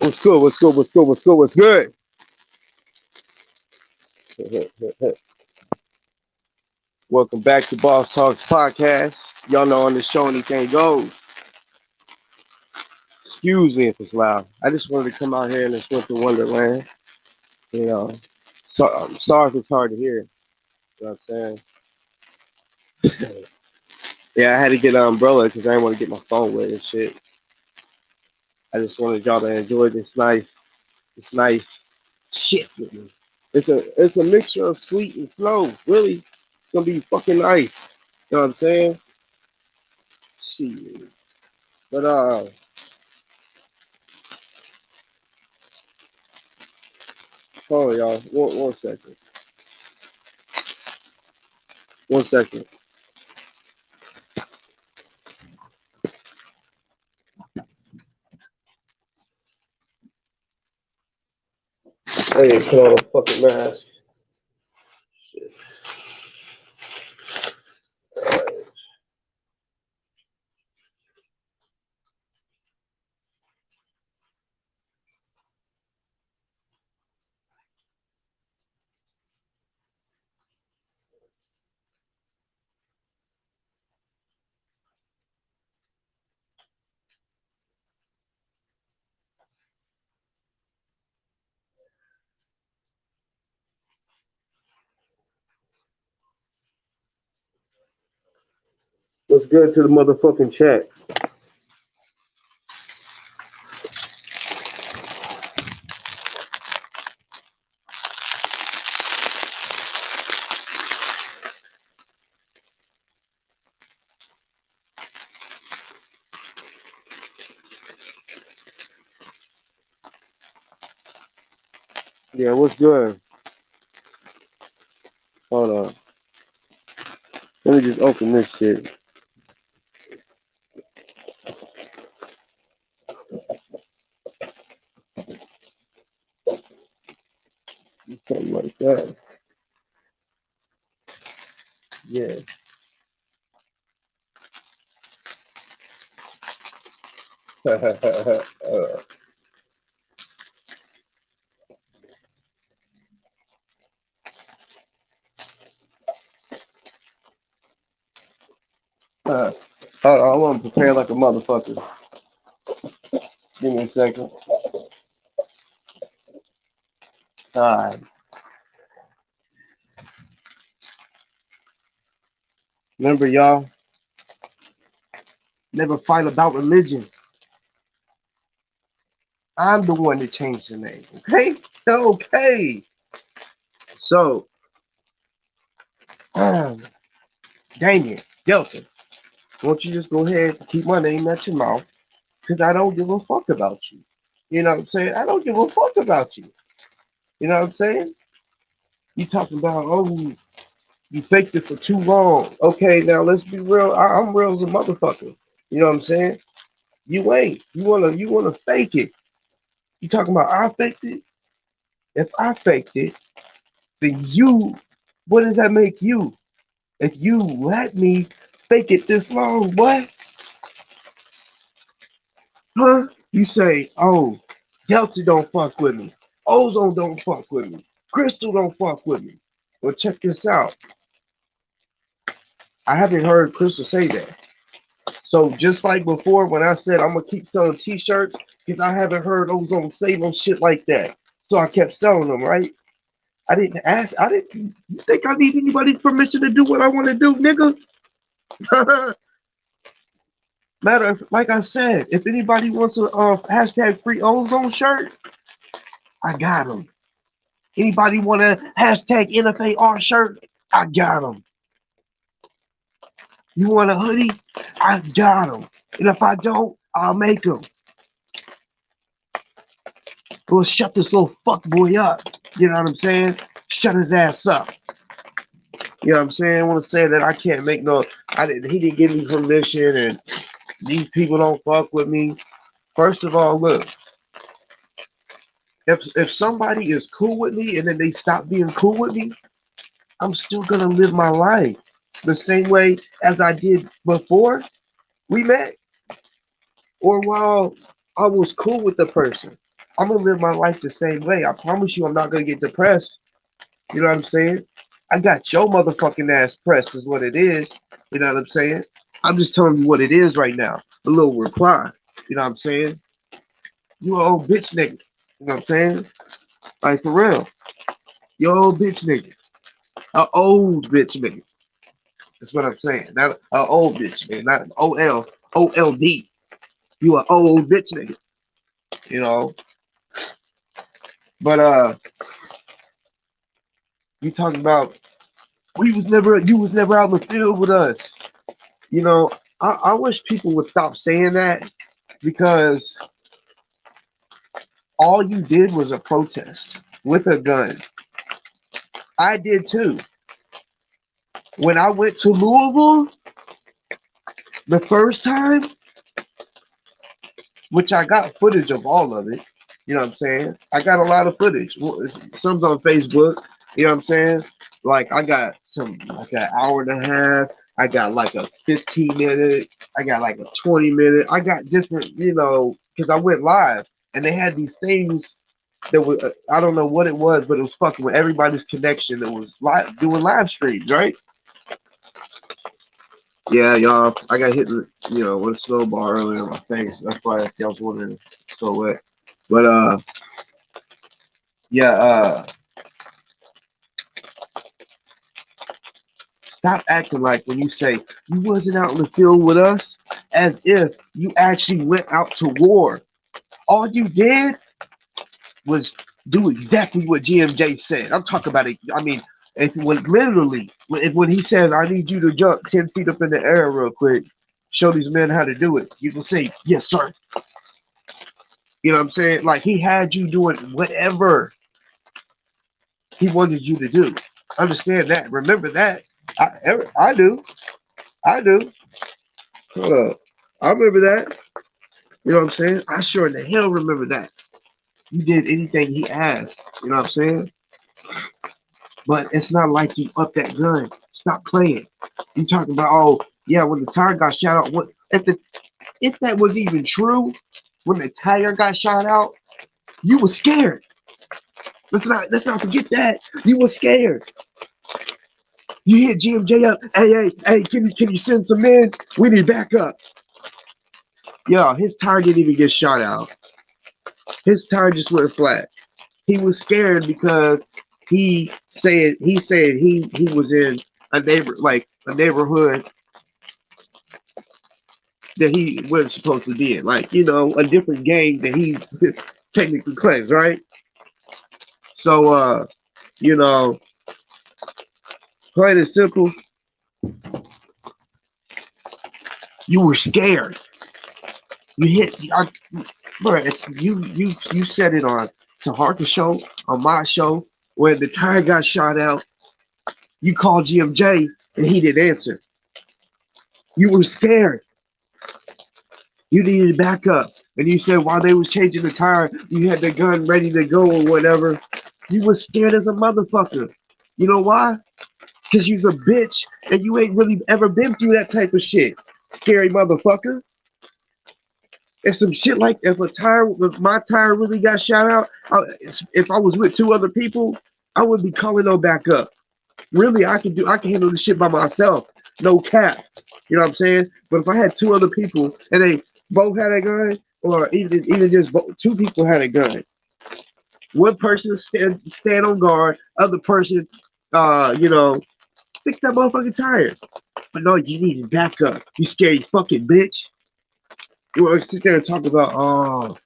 What's good? What's good? What's good? What's good? What's good? Welcome back to Boss Talks Podcast. Y'all know on this show anything goes. Excuse me if it's loud. I just wanted to come out here in this winter wonderland. You know, so I'm sorry if it's hard to hear. You know what I'm saying? Yeah, I had to get an umbrella because I didn't want to get my phone wet and shit. I just wanted y'all to enjoy this nice shit with me. It's a mixture of sleet and snow. Really, it's gonna be fucking nice. You know what I'm saying? Shit. But hold on, y'all. One second. One second. Hey, put on a fucking mask. Shit. What's good to the motherfucking chat? Yeah, what's good? Hold on. Let me just open this shit. Something like that. Yeah. Hold on, I want to prepare like a motherfucker. Give me a second. Alright. Remember, y'all, never fight about religion. I'm the one that changed the name. Okay? Okay. So, Damien, Delta, won't you just go ahead and keep my name out your mouth? Because I don't give a fuck about you. You know what I'm saying? I don't give a fuck about you. You know what I'm saying? You talking about, oh, you faked it for too long. Okay, now let's be real. I'm real as a motherfucker. You know what I'm saying? You ain't. You wanna fake it. You talking about I faked it? If I faked it, then you, what does that make you? If you let me fake it this long, what? Huh? You say, oh, Delta don't fuck with me. Ozone don't fuck with me. Crystal don't fuck with me. Well, check this out. I haven't heard Crystal say that. So just like before when I said I'm gonna keep selling t-shirts, because I haven't heard Ozone say no shit like that. So I kept selling them, right? I didn't you think I need anybody's permission to do what I want to do, nigga? Like I said, if anybody wants a hashtag free ozone shirt, I got them. Anybody want a hashtag NFAR shirt, I got them. You want a hoodie, I got them. And if I don't, I'll make them. Well, shut this little fuck boy up. You know what I'm saying? Shut his ass up. You know what I'm saying? I want to say that I can't make no. He didn't give me permission, and these people don't fuck with me. First of all, look. If somebody is cool with me and then they stop being cool with me, I'm still gonna live my life the same way as I did before we met, or while I was cool with the person. I'm gonna live my life the same way. I promise you, I'm not gonna get depressed. You know what I'm saying? I got your motherfucking ass pressed, is what it is. You know what I'm saying? I'm just telling you what it is right now. A little reply. You know what I'm saying? You an old bitch nigga. You know what I'm saying? Like for real. You old bitch nigga. A old bitch nigga. That's what I'm saying. Not a old bitch nigga. Not OLD. You an old bitch nigga. You know? But you talking about you was never out in the field with us. You know, I wish people would stop saying that because all you did was a protest with a gun. I did too. When I went to Louisville the first time, which I got footage of all of it, you know what I'm saying? I got a lot of footage. Some's on Facebook, you know what I'm saying? Like I got some like an hour and a half. I got like a 15-minute. I got like a 20-minute. I got different, you know, because I went live and they had these things that was I don't know what it was, but it was fucking with everybody's connection that was live doing live streams, right? Yeah, y'all. I got hit, you know, with a snowball earlier in my face. That's why y'all was wondering so wet. But yeah, stop acting like when you say you wasn't out in the field with us, as if you actually went out to war. All you did was do exactly what GMJ said. I'm talking about it. I mean, if when literally when he says, "I need you to jump 10 feet up in the air real quick, show these men how to do it," you can say, "Yes, sir." You know what I'm saying? Like he had you doing whatever he wanted you to do. Understand that. Remember that. I do. I do. Hold up. I remember that. You know what I'm saying? I sure in the hell remember that. You did anything he asked. You know what I'm saying? But it's not like you up that gun. Stop playing. You talking about, oh yeah, when the tire got shot out. What if that was even true? When the tire got shot out, you were scared. Let's not forget that. You were scared. You hit GMJ up. Hey, can you send some men? We need backup. Yo, his tire didn't even get shot out. His tire just went flat. He was scared because he was in a neighborhood that he wasn't supposed to be in. Like, you know, a different gang that he technically claims, right? So you know, plain and simple, you were scared. You hit, bro. It's you said it on to Harker show, on my show, when the tire got shot out. You called GMJ and he didn't answer. You were scared. You needed backup, and you said while they was changing the tire, you had the gun ready to go or whatever. You was scared as a motherfucker. You know why? Because you's a bitch and you ain't really ever been through that type of shit. Scary motherfucker. If some shit like if my tire really got shot out, if I was with two other people, I wouldn't be calling no backup. Really, I can handle this shit by myself. No cap. You know what I'm saying? But if I had two other people and they both had a gun, or even just two people had a gun, one person stand on guard, other person, you know, fix that motherfucking tire. But no, you needed backup. You scary fucking bitch. You want to sit there and talk about, oh,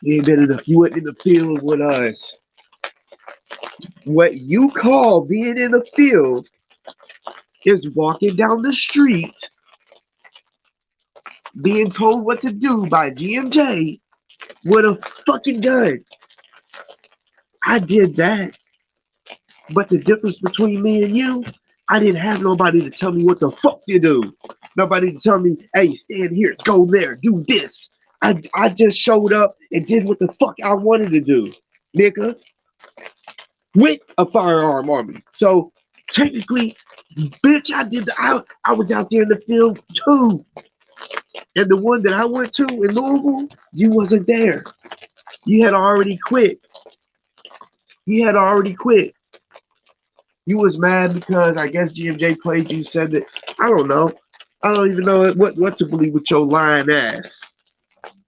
you went in the field with us. What you call being in the field is walking down the street, being told what to do by GMJ with a fucking gun. I did that. But the difference between me and you, I didn't have nobody to tell me what the fuck to do. Nobody to tell me, hey, stand here, go there, do this. I just showed up and did what the fuck I wanted to do, nigga, with a firearm on me. So technically, bitch, I was out there in the field too. And the one that I went to in Louisville, you wasn't there. You had already quit. You had already quit. You was mad because I guess GMJ played you, said that. I don't know. I don't even know what to believe with your lying ass.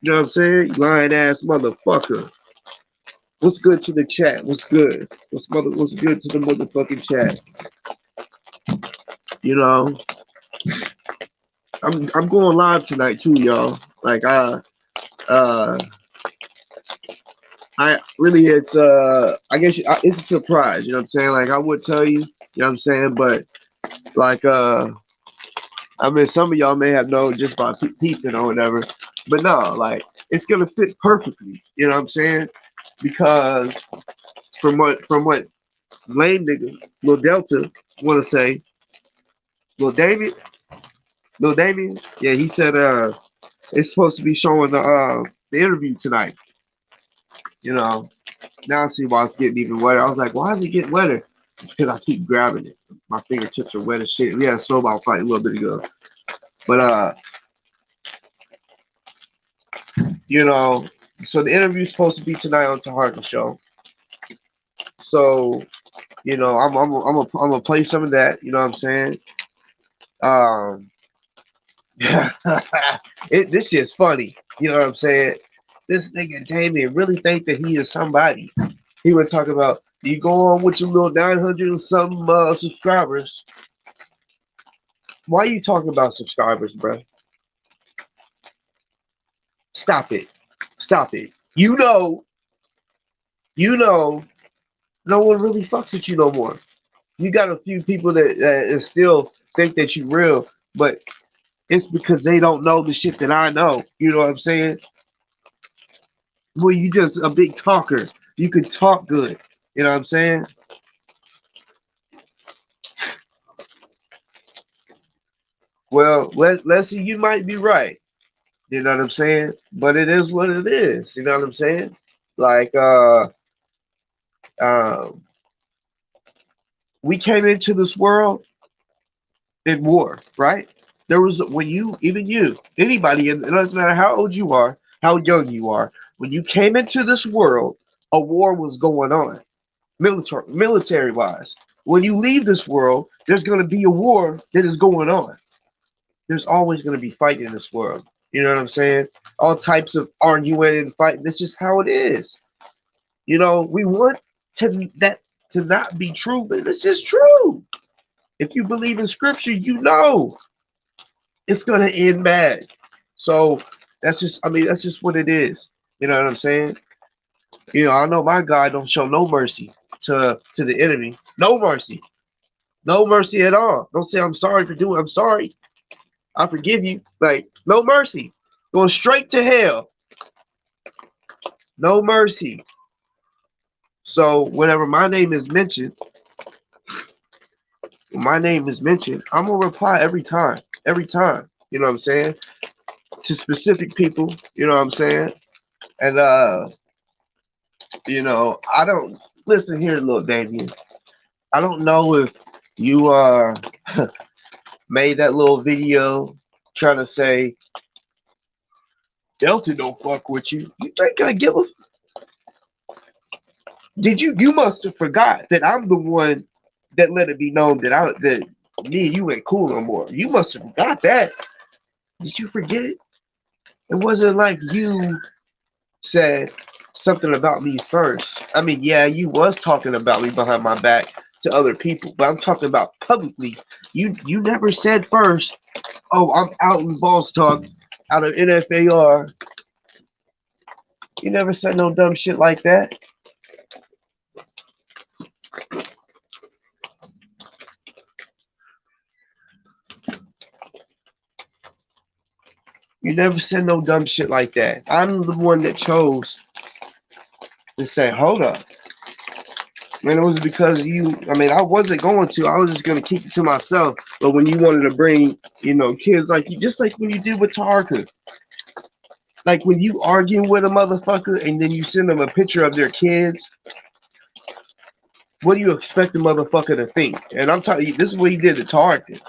You know what I'm saying? You lying ass motherfucker. What's good to the chat? What's good? What's good to the motherfucking chat? You know, I'm going live tonight too, y'all. Like uh I really I guess it's a surprise, you know what I'm saying? Like I would tell you, you know what I'm saying, but like I mean some of y'all may have known just by peeping or whatever, but no, like it's gonna fit perfectly, you know what I'm saying? Because from what lame nigga Lil Delta wanna say, Lil David, Lil Damien, yeah, he said it's supposed to be showing the interview tonight, you know. Now I see why it's getting even wetter. I was like, why is it getting wetter? It's because I keep grabbing it. My fingertips are wet as shit. We had a snowball fight a little bit ago. But you know, so the interview's supposed to be tonight on Taharka Show. So, you know, I'm gonna play some of that, you know what I'm saying? Um this shit's funny, you know what I'm saying? This nigga Damien really think that he is somebody. He would talk about you go on with your little 900 and some subscribers. Why are you talking about subscribers, bro? Stop it. Stop it. You know, no one really fucks with you no more. You got a few people that still think that you real, but it's because they don't know the shit that I know. You know what I'm saying? Well, you just a big talker. You can talk good. You know what I'm saying? Well, let's see. You might be right. You know what I'm saying? But it is what it is. You know what I'm saying? Like um, we came into this world in war, right? There was when you, even you, anybody, and it doesn't matter how old you are, how young you are, when you came into this world, a war was going on, military wise. When you leave this world, there's going to be a war that is going on. There's always going to be fighting in this world. You know what I'm saying? All types of arguing and fighting. That's just how it is. You know, we want that to not be true, but it's just true. If you believe in scripture, you know it's gonna end bad. So that's just, I mean, that's just what it is. You know what I'm saying? You know, I know my God don't show no mercy to the enemy. No mercy. No mercy at all. Don't say I'm sorry for doing. I'm sorry. I forgive you. Like no mercy. Going straight to hell. No mercy. So whenever my name is mentioned, I'm gonna reply every time. Every time. You know what I'm saying? To specific people. You know what I'm saying? And you know, I don't listen here, little Damien. I don't know if you made that little video trying to say Delta don't fuck with you. You think I give a? Did you? You must have forgot that I'm the one that let it be known that me and you ain't cool no more. You must have forgot that. Did you forget it? It wasn't like you said something about me first. I mean, yeah, you was talking about me behind my back to other people, but I'm talking about publicly. You never said first, oh, I'm out in Boss Talk, out of NFAR. You never said no dumb shit like that. You never said no dumb shit like that. I'm the one that chose to say, hold up. Man, it was because of you. I mean, I wasn't going to. I was just going to keep it to myself. But when you wanted to bring, you know, kids like you, just like when you did with Tarka, like when you argue with a motherfucker and then you send them a picture of their kids, what do you expect the motherfucker to think? And I'm telling you, this is what he did to Tarka.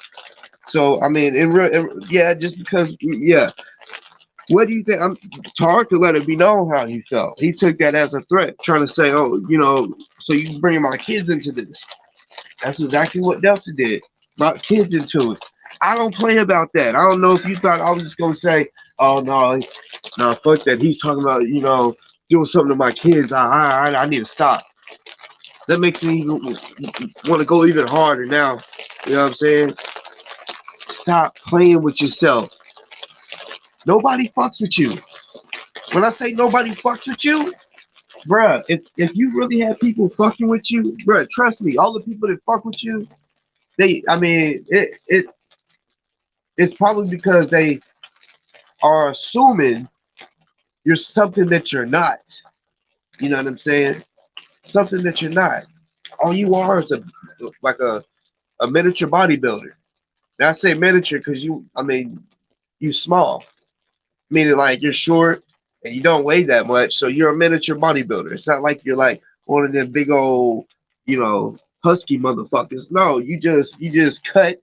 So, I mean, yeah, just because, yeah. What do you think? Tark could let it be known how he felt. He took that as a threat, trying to say, "Oh, so you bringing my kids into this." That's exactly what Delta did. Brought kids into it. I don't play about that. I don't know if you thought I was just gonna say, "Oh no, no, fuck that." He's talking about doing something to my kids. I need to stop. That makes me even want to go even harder now. You know what I'm saying? Stop playing with yourself. Nobody fucks with you. When I say nobody fucks with you, bruh, if you really have people fucking with you, bruh, trust me, all the people that fuck with you, I mean, it's probably because they are assuming you're something that you're not. You know what I'm saying? Something that you're not. All you are is like a miniature bodybuilder. And I say miniature because I mean, you small, meaning like you're short and you don't weigh that much, so you're a miniature bodybuilder. It's not like you're like one of them big old, husky motherfuckers. No, you just cut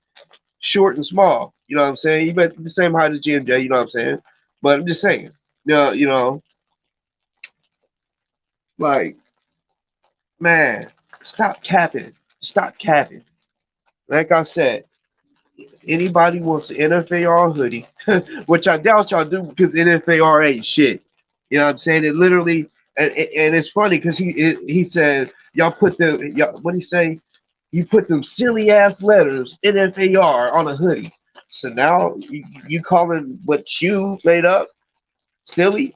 short and small. You know what I'm saying? You bet the same height as GMJ. You know what I'm saying? But I'm just saying, like, man, stop capping. Stop capping. Like I said, anybody wants an NFAR hoodie, which I doubt y'all do because NFAR ain't shit. You know what I'm saying? It literally, and it's funny because he said y'all put what he say? You put them silly ass letters NFAR on a hoodie. So now you calling what you made up silly?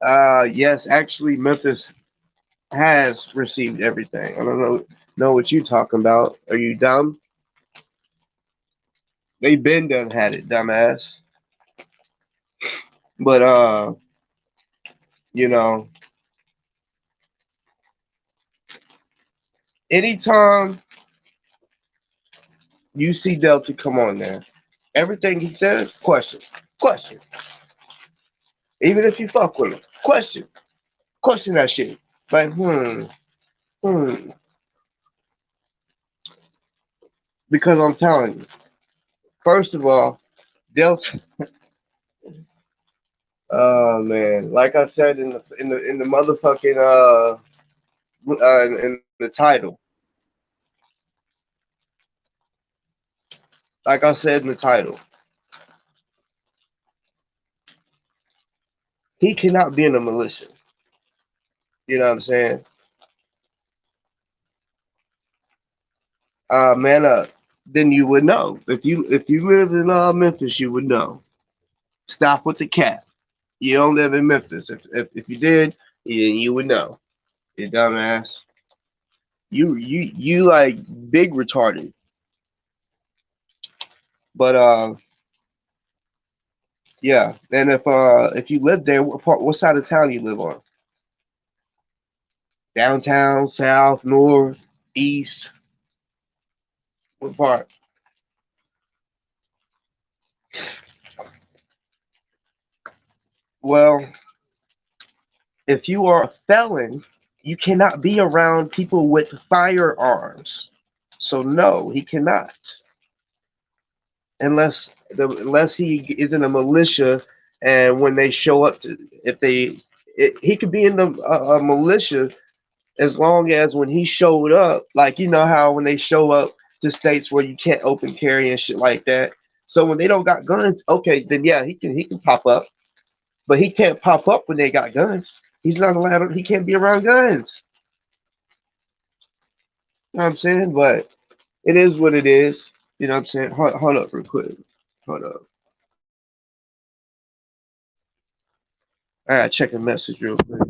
Yes, actually, Memphis has received everything. I don't know what you talking about. Are you dumb? They been done had it, dumbass. But you know, anytime you see Delta come on there, everything he says, question. Even if you fuck with him, question that shit. Like, hmm. Because I'm telling you, first of all, Delta. Oh man, like I said in the motherfucking in the title, like I said in the title, he cannot be in a militia. You know what I'm saying? Man up. Then you would know. If you live in Memphis, you would know. Stop with the cap. You don't live in Memphis. If you did, you would know. You dumbass. You like big retarded. But yeah. And if you live there, what side of town you live on? Downtown, south, north, east. What part? Well, if you are a felon, you cannot be around people with firearms. So no, he cannot, unless he is in a militia, and when they show up, if they, he could be in a militia as long as when he showed up, like how when they show up to states where you can't open carry and shit like that. So when they don't got guns, okay, then yeah, he can pop up, but he can't pop up when they got guns. He's not allowed. He can't be around guns. You know what I'm saying? But it is what it is. You know what I'm saying? Hold up real quick. Hold up. I gotta check a message real quick.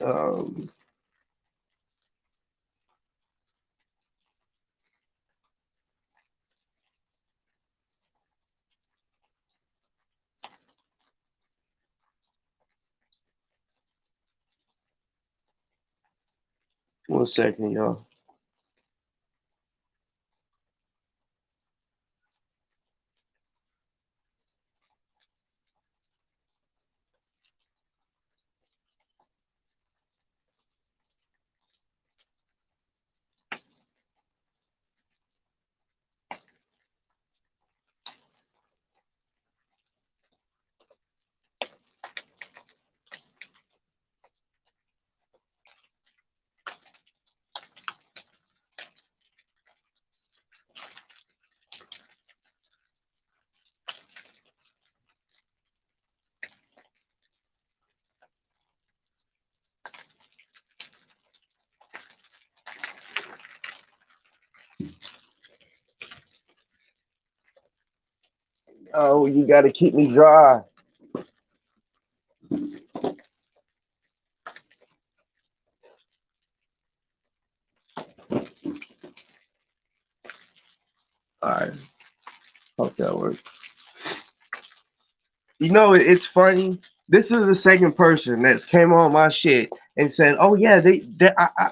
Um, 1 second, y'all. Oh, you gotta keep me dry. All right, hope that works. You know, it's funny. This is the second person that's came on my shit and said, "Oh yeah,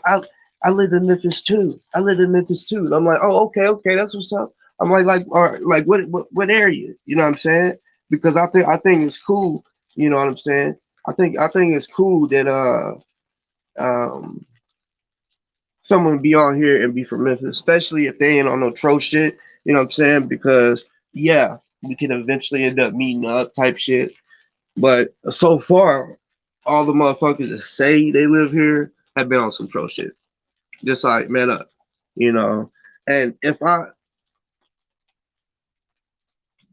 I live in Memphis too. I live in Memphis too." And I'm like, "Oh, okay, okay, that's what's up." I'm like, all right, like what area? You know what I'm saying? Because I think it's cool. You know what I'm saying? I think it's cool that um someone be on here and be from Memphis, especially if they ain't on no troll shit. You know what I'm saying? Because yeah, we can eventually end up meeting up type shit. But so far, all the motherfuckers that say they live here have been on some pro shit. Just like man up, you know. And if I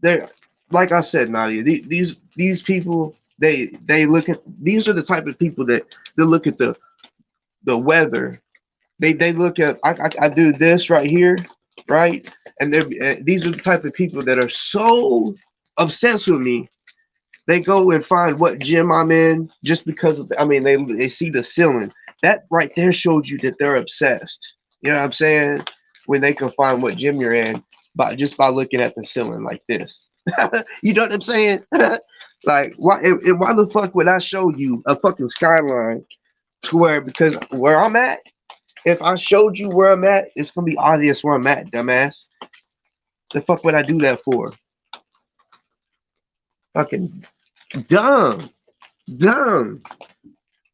they like I said, Nadia, these people they look at these are the type of people that they look at the weather. They look at I do this right here, right? And these are the type of people that are so obsessed with me. They go and find what gym I'm in just because of I mean they see the ceiling. That right there showed you that they're obsessed. You know what I'm saying? When they can find what gym you're in by looking at the ceiling like this. You know what I'm saying? Like why the fuck would I show you a fucking skyline to where because where I'm at, if I showed you where I'm at, it's gonna be obvious where I'm at, dumbass. The fuck would I do that for? Fucking dumb. Dumb.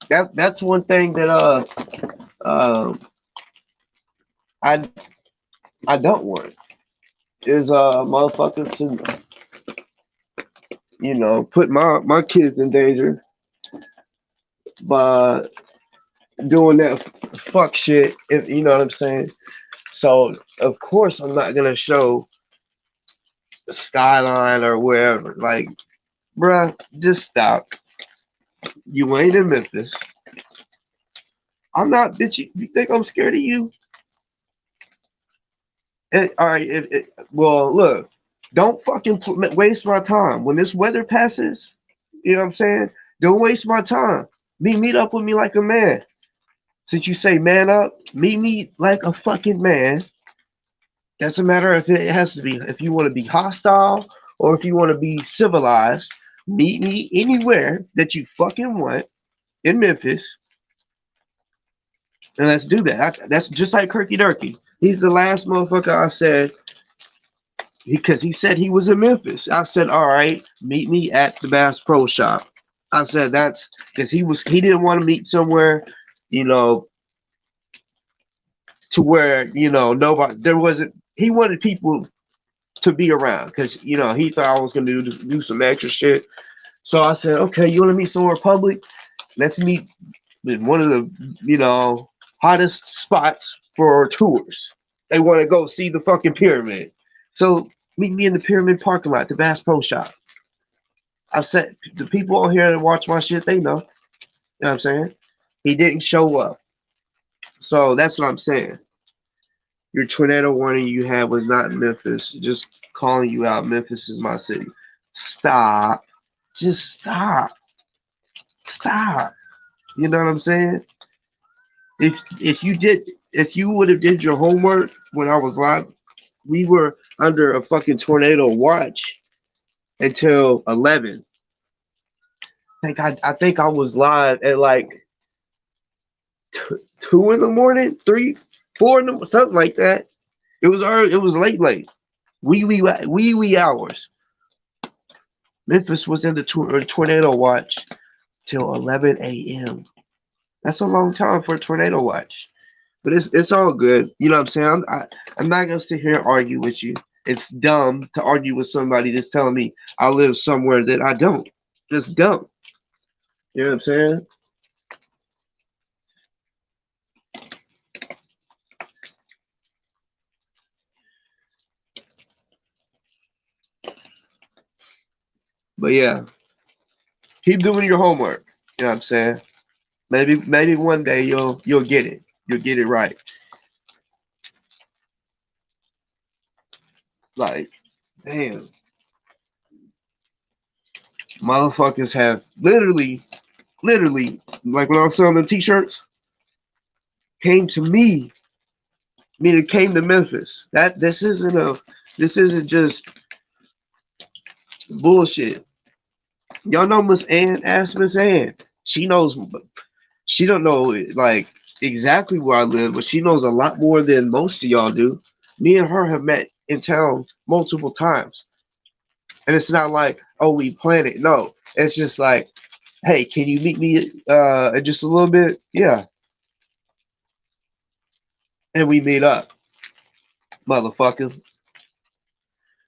That's one thing that uh I I don't want is motherfuckers to put my kids in danger by doing that fuck shit if you know what I'm saying. So of course I'm not gonna show the skyline or wherever. Like, bruh, just stop. You ain't in Memphis. I'm not, bitch. You think I'm scared of you? All right. Well, look, don't fucking waste my time. When this weather passes, you know what I'm saying? Don't waste my time. Meet up with me like a man. Since you say man up, meet me like a fucking man. Doesn't matter if it has to be, if you want to be hostile or if you want to be civilized. Meet me anywhere that you fucking want in Memphis, and let's do that. That's just like Kirky Durkee. He's the last motherfucker I said because he said he was in Memphis. I said, all right, meet me at the Bass Pro Shop. I said that's because he didn't want to meet somewhere, you know, to where nobody there wasn't. He wanted people to be around because he thought I was gonna do some extra shit. So I said, okay, you want to meet somewhere public? Let's meet in one of the hottest spots for tours. They want to go see the fucking pyramid. So meet me in the pyramid parking lot, the Bass Pro Shop. I've said the people on here that watch my shit, they know. You know what I'm saying? He didn't show up. So that's what I'm saying. Your tornado warning you had was not in Memphis. Just calling you out. Memphis is my city. Stop. Just stop. Stop. You know what I'm saying? If you would have did your homework when I was live, we were under a fucking tornado watch until 11. I think I was live at like 2 in the morning, 3, 4 in the something like that. It was early. It was late. Wee hours. Memphis was in the tornado watch till 11 a.m. That's a long time for a tornado watch. But it's all good. You know what I'm saying? I'm not gonna sit here and argue with you. It's dumb to argue with somebody that's telling me I live somewhere that I don't. It's dumb. You know what I'm saying? But yeah, keep doing your homework. You know what I'm saying? Maybe one day you'll get it. You'll get it right. Like, damn, motherfuckers have literally, like when I was selling the t-shirts, came to me. I mean, it came to Memphis. This isn't just bullshit. Y'all know Miss Ann? Ask Miss Ann. She knows. She don't know like exactly where I live, but she knows a lot more than most of y'all do. Me and her have met in town multiple times, and it's not like, oh, we planned it. No, it's just like, hey, can you meet me in just a little bit? Yeah, and we meet up, motherfucker.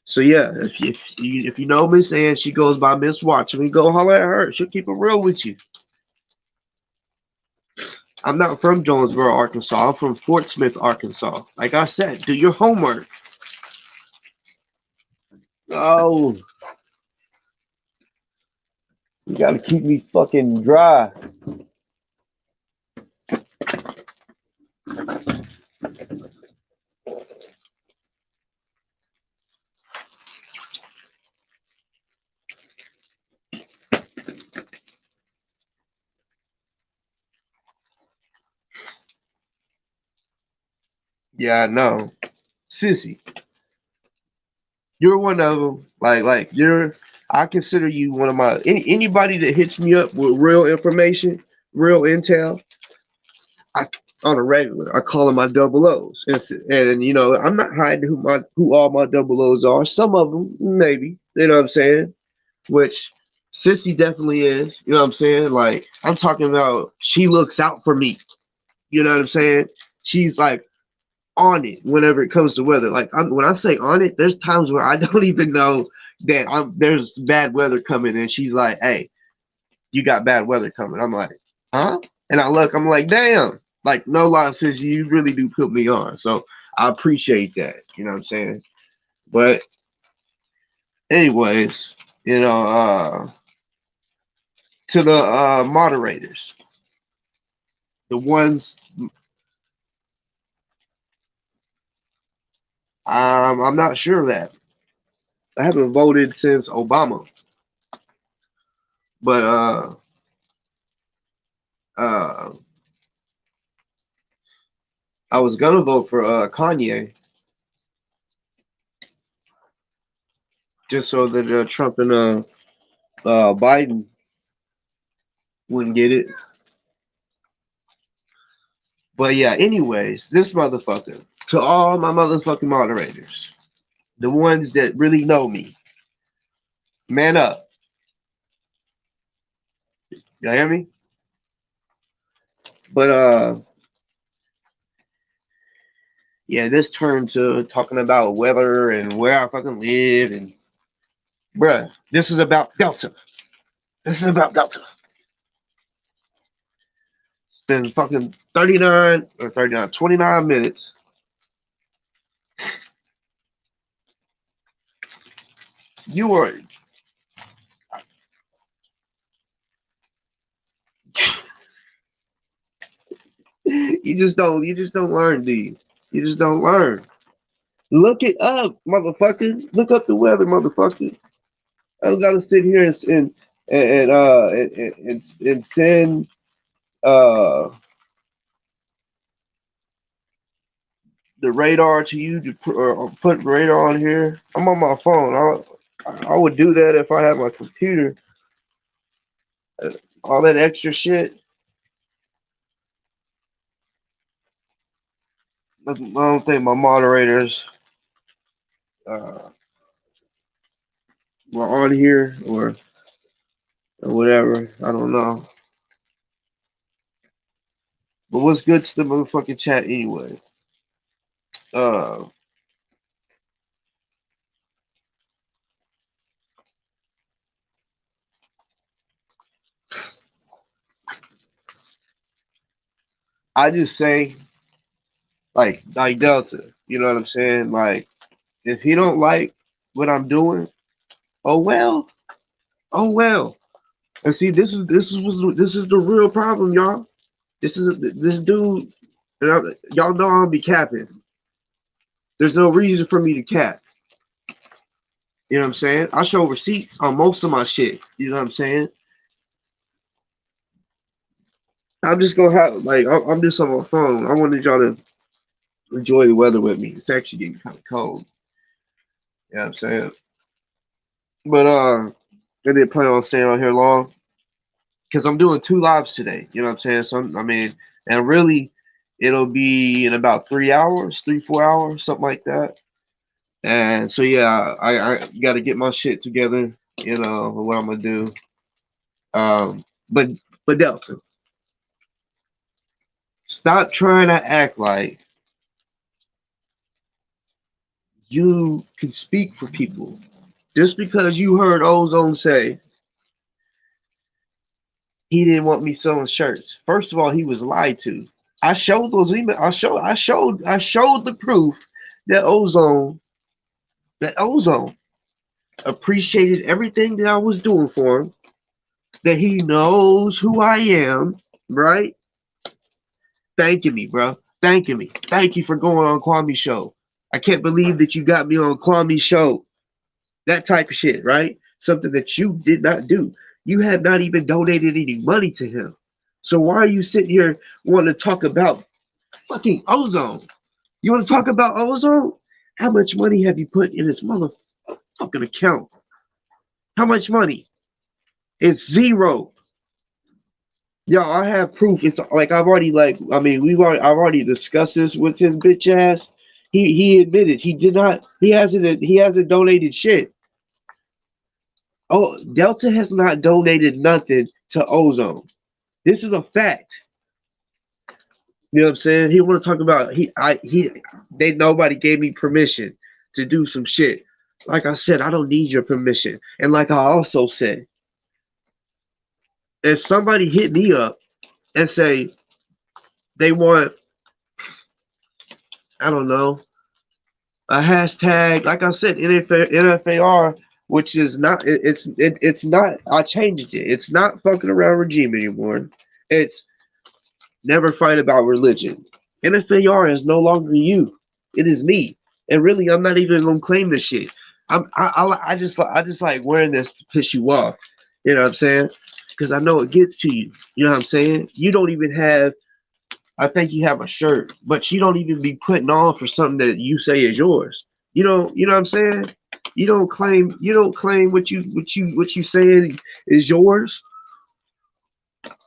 So yeah, if you know Miss Ann, she goes by Miss Watch. I mean, go holler at her. She'll keep it real with you. I'm not from Jonesboro, Arkansas. I'm from Fort Smith, Arkansas. Like I said, do your homework. Oh, you gotta keep me fucking dry. Yeah, I know. Sissy, you're one of them. Like you're. I consider you one of my anybody that hits me up with real information, real intel. I on a regular. I call them my double O's, and you know I'm not hiding who all my double O's are. Some of them maybe, you know what I'm saying. Which Sissy definitely is. You know what I'm saying. Like I'm talking about, she looks out for me. You know what I'm saying. She's like on it whenever it comes to weather. Like when I say on it, there's times where I don't even know that there's bad weather coming, and she's like, "Hey, you got bad weather coming." I'm like, "Huh?" And I look, I'm like, "Damn!" Like no lie, says you really do put me on. So I appreciate that. You know what I'm saying? But anyways, you know, to the moderators, the ones I'm not sure of that. I haven't voted since Obama, but uh, I was gonna vote for Kanye just so that Trump and Biden wouldn't get it. But yeah, anyways, this motherfucker, to all my motherfucking moderators, the ones that really know me, man up. You hear me? But yeah, this turned to talking about weather and where I fucking live, and bruh, this is about Delta. This is about Delta. It's been fucking 29 minutes. You are you just don't learn, do you? You just don't learn. Look it up, motherfucker. Look up the weather, motherfucker. I don't gotta sit here and send uh the radar to you to put radar on here. I'm on my phone. I would do that if I had my computer. All that extra shit. don't think my moderators were on here or whatever. I don't know. But what's good to the motherfucking chat anyway? Uh, I just say like Delta. You know what I'm saying? Like if he don't like what I'm doing, oh well, oh well. And see, this is the real problem, y'all. This dude. Y'all know I'm be capping. There's no reason for me to cap. You know what I'm saying? I show receipts on most of my shit. You know what I'm saying? I'm just gonna have like I'm just on my phone. I wanted y'all to enjoy the weather with me. It's actually getting kind of cold. You know what I'm saying? But I didn't plan on staying on here long because I'm doing 2 lives today. You know what I'm saying? So I mean, and really, it'll be in about 3 hours, 4 hours, something like that. And so yeah, I got to get my shit together. You know what I'm gonna do. Um, but Delta, stop trying to act like you can speak for people just because you heard Ozone say he didn't want me selling shirts. First of all, he was lied to. I showed those emails. I showed the proof that Ozone appreciated everything that I was doing for him. That he knows who I am, right? Thanking me, bro. Thanking me. Thank you for going on Kwame's show. I can't believe that you got me on Kwame's show. That type of shit, right? Something that you did not do. You have not even donated any money to him. So why are you sitting here wanting to talk about fucking Ozone? You want to talk about Ozone? How much money have you put in his motherfucking account? How much money? It's zero. Y'all, I have proof. It's like I've already I've already discussed this with his bitch ass. He admitted he did not he hasn't donated shit. Oh, Delta has not donated nothing to Ozone. This is a fact. You know what I'm saying? He want to talk about nobody gave me permission to do some shit. Like I said, I don't need your permission. And like I also said, if somebody hit me up and say they want, I don't know, a hashtag, like I said, NFAR, which is not, it's not, I changed it. It's not fucking around regime anymore. It's never fight about religion. NFAR is no longer you. It is me. And really, I'm not even gonna claim this shit. I just like wearing this to piss you off. You know what I'm saying? Because I know it gets to you. You know what I'm saying? You don't even have. I think you have a shirt, but you don't even be putting on for something that you say is yours. You don't. You know what I'm saying? You don't claim. You don't claim what you saying is yours.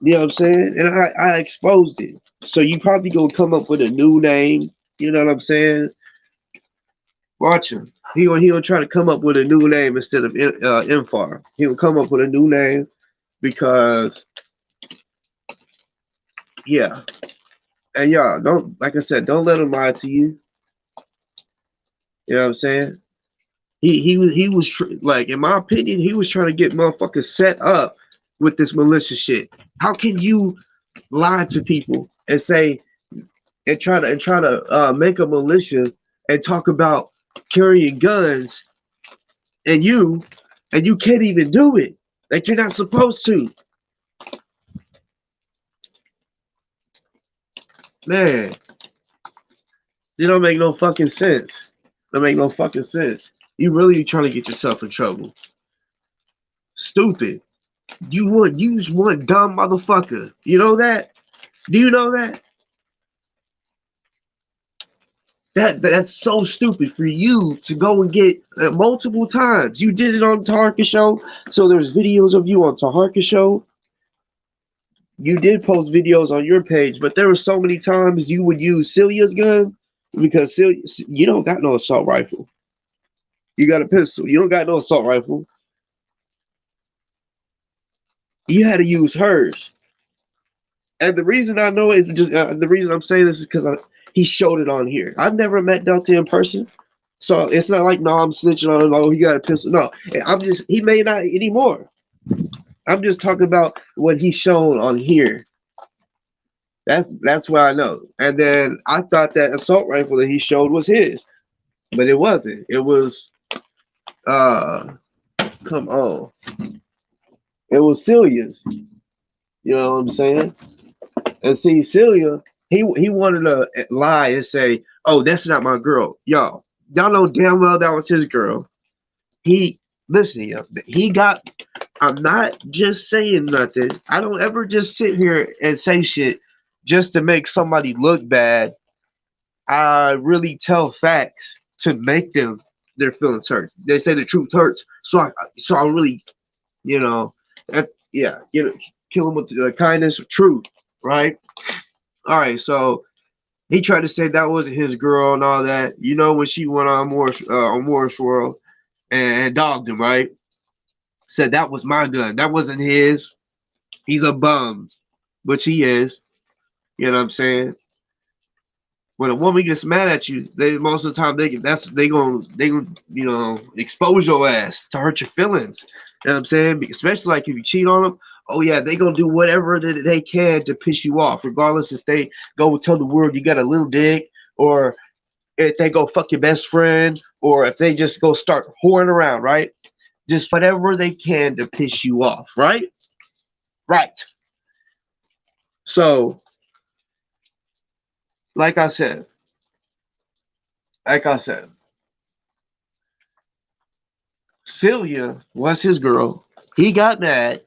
You know what I'm saying? And I exposed it. So you probably gonna come up with a new name. You know what I'm saying? Watch him. He'll try to come up with a new name instead of Infar. He'll come up with a new name because yeah. And y'all don't, like I said, don't let him lie to you. You know what I'm saying? He was like, in my opinion, he was trying to get motherfuckers set up with this militia shit. How can you lie to people and say and try to make a militia and talk about carrying guns and you can't even do it? Like you're not supposed to. Man, it don't make no fucking sense. Don't make no fucking sense. You really trying to get yourself in trouble. Stupid. You one dumb motherfucker. You know that? Do you know that? That's so stupid for you to go and get multiple times. You did it on Taharka show, so there's videos of you on Taharka show. You did post videos on your page, but there were so many times you would use Celia's gun. because you don't got no assault rifle. You got a pistol. You don't got no assault rifle. You had to use hers. And the reason I know is just the reason I'm saying this is because he showed it on here. I've never met Delta in person, so it's not like no, I'm snitching on him. Oh, he got a pistol. No, I'm just he may not anymore. I'm just talking about what he's shown on here. That's what I know. And then I thought that assault rifle that he showed was his, but it wasn't. It was uh, come on, it was Celia's. You know what I'm saying? And see, Celia, he wanted to lie and say, "Oh, that's not my girl." Y'all know damn well that was his girl. He listen, he got. I'm not just saying nothing. I don't ever just sit here and say shit just to make somebody look bad. I really tell facts to make their feelings hurt. They say the truth hurts, so I really, you know, yeah, kill them with the kindness of truth, right? All right, so he tried to say that wasn't his girl and all that. You know when she went on Morris World and dogged him, right? Said that was my gun. That wasn't his. He's a bum, which he is. You know what I'm saying? When a woman gets mad at you, they most of the time they gonna expose your ass to hurt your feelings. You know what I'm saying? Especially like if you cheat on them. Oh yeah, they gonna do whatever that they can to piss you off, regardless if they go tell the world you got a little dick, or if they go fuck your best friend, or if they just go start whoring around, right? Just whatever they can to piss you off, right? Right. So, like I said, like I said, Celia was his girl. He got mad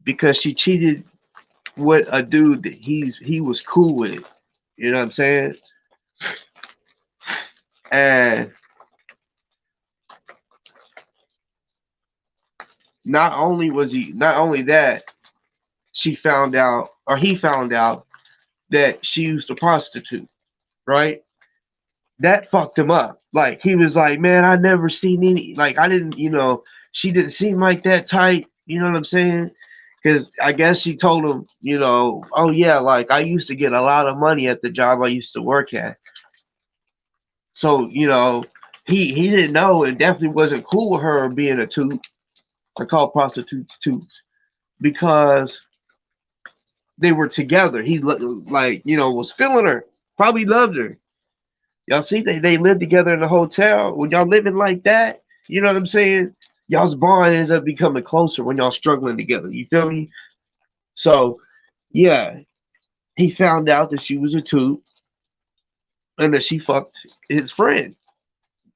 because she cheated with a dude that he was cool with. You know what I'm saying? And not only that, she found out or he found out that she used to prostitute, right? That fucked him up. Like he was like, man, I never seen any like I didn't, she didn't seem like that type. You know what I'm saying? Because I guess she told him, oh yeah, like I used to get a lot of money at the job I used to work at. So he didn't know and definitely wasn't cool with her being a toot. I call prostitutes toots because they were together. He was feeling her, probably loved her. Y'all see, they live together in a hotel. When y'all living like that, you know what I'm saying? Y'all's bond ends up becoming closer when y'all struggling together. You feel me? So, yeah, he found out that she was a toot and that she fucked his friend.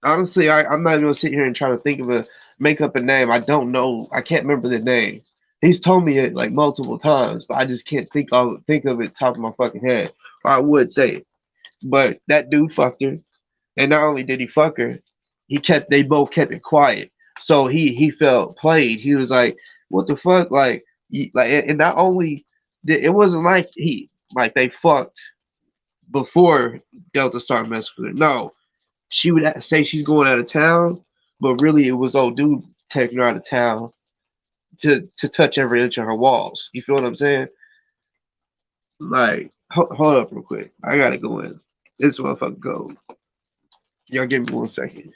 Honestly, I'm not gonna sit here and try to make up a name. I don't know. I can't remember the name. He's told me it like multiple times, but I just can't think of it top of my fucking head. Or I would say it. But that dude fucked her. And not only did he fuck her, they both kept it quiet. So he felt played. He was like, "What the fuck?" And not only it wasn't like they fucked before Delta started messing with her. No, she would say she's going out of town, but really it was old dude taking her out of town to touch every inch of her walls. You feel what I'm saying? Like, hold up real quick. I gotta go in. This motherfucker go. Y'all give me 1 second.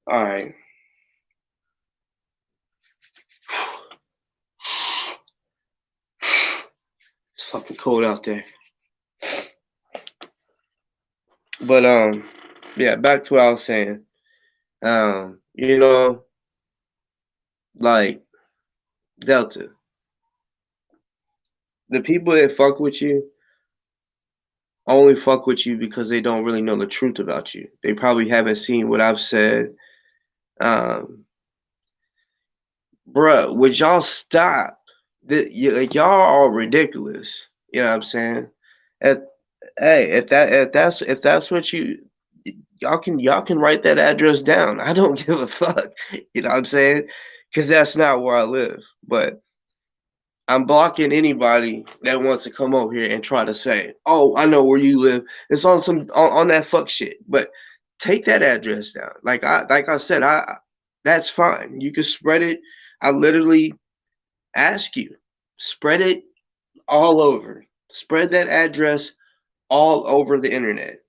All right. It's fucking cold out there. But yeah, back to what I was saying. You know, like Delta, the people that fuck with you only fuck with you because they don't really know the truth about you. They probably haven't seen what I've said. Um, Bruh, would y'all stop? Like y'all are ridiculous. You know what I'm saying? If, hey, if that's what y'all can write that address down. I don't give a fuck. You know what I'm saying? Because that's not where I live. But I'm blocking anybody that wants to come over here and try to say, "Oh, I know where you live." It's on on that fuck shit. But take that address down. Like I said, I that's fine. You can spread it. I literally ask you, spread it all over. Spread that address all over the internet.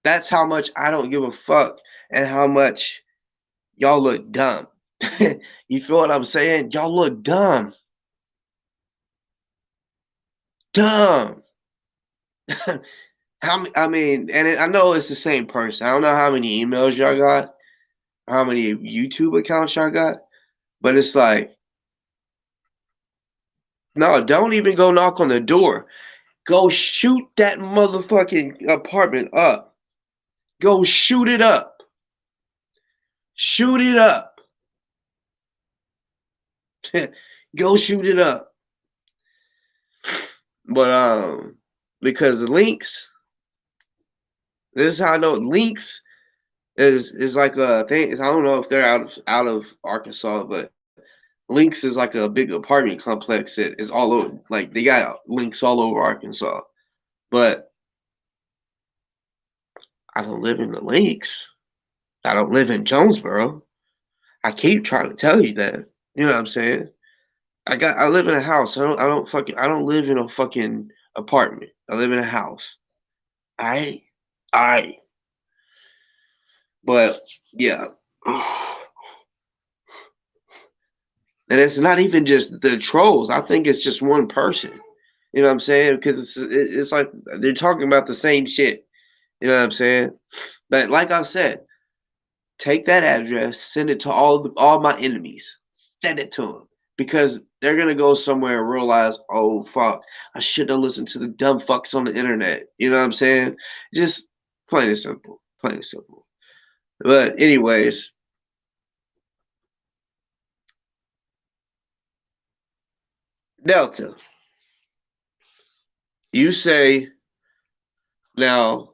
That's how much I don't give a fuck and how much y'all look dumb. You feel what I'm saying? Y'all look dumb. Dumb. I mean, and I know it's the same person. I don't know how many emails y'all got, how many YouTube accounts y'all got, but it's like, no, don't even go knock on the door. Go shoot that motherfucking apartment up. Go shoot it up. Shoot it up. Go shoot it up. But because links, this is how I know links is like a thing. I don't know if they're out of Arkansas, but links is like a big apartment complex that is all over. Like they got links all over Arkansas. But I don't live in the links. I don't live in Jonesboro. I keep trying to tell you that. You know what I'm saying? I live in a house. I don't live in a fucking apartment. I live in a house. I I but yeah. And it's not even just the trolls. I think it's just one person. You know what I'm saying? Because it's like they're talking about the same shit. You know what I'm saying? But like I said, take that address, send it to all my enemies. Send it to them because they're gonna go somewhere and realize, oh fuck, I should have listened to the dumb fucks on the internet. You know what I'm saying? Just plain and simple, plain and simple. But anyways, Delta, you say now,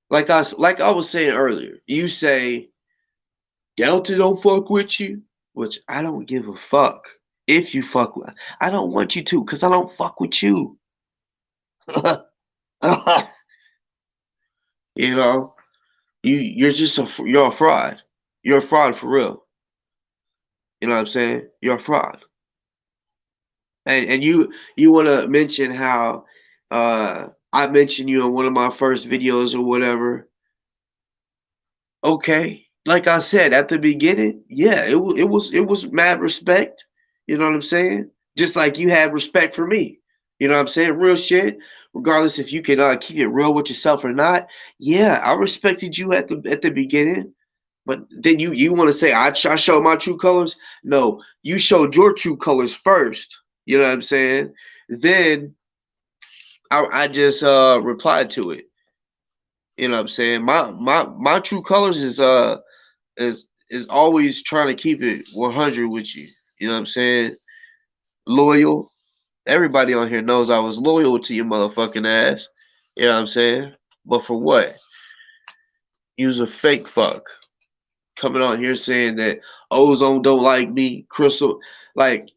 like I was saying earlier, you say Delta don't fuck with you, which I don't give a fuck if you fuck with. I don't want you to, cause I don't fuck with you. You know, you're a fraud. You're a fraud for real. You know what I'm saying? You're a fraud. And you want to mention how I mentioned you in one of my first videos or whatever. Okay, like I said at the beginning, yeah, it was mad respect. You know what I'm saying? Just like you had respect for me. You know what I'm saying? Real shit. Regardless if you can keep it real with yourself or not. Yeah, I respected you at the beginning. But then you want to say I showed my true colors? No, you showed your true colors first. You know what I'm saying? Then I just replied to it. You know what I'm saying? My true colors is always trying to keep it 100 with you. You know what I'm saying? Loyal. Everybody on here knows I was loyal to your motherfucking ass. You know what I'm saying? But for what? You was a fake fuck coming on here saying that Ozone don't like me, Crystal. Like,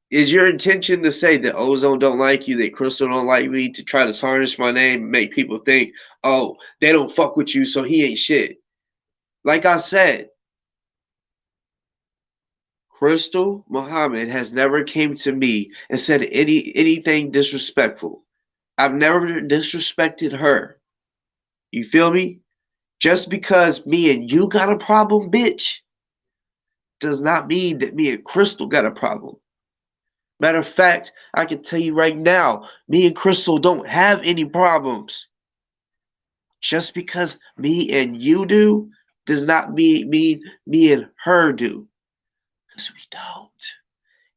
is your intention to say that Ozone don't like you, that Crystal don't like me, to try to tarnish my name, make people think, oh, they don't fuck with you, so he ain't shit? Like I said, Crystal Muhammad has never came to me and said anything disrespectful. I've never disrespected her. You feel me? Just because me and you got a problem, bitch, does not mean that me and Crystal got a problem. Matter of fact, I can tell you right now, me and Crystal don't have any problems. Just because me and you do does not mean me and her do. Because we don't.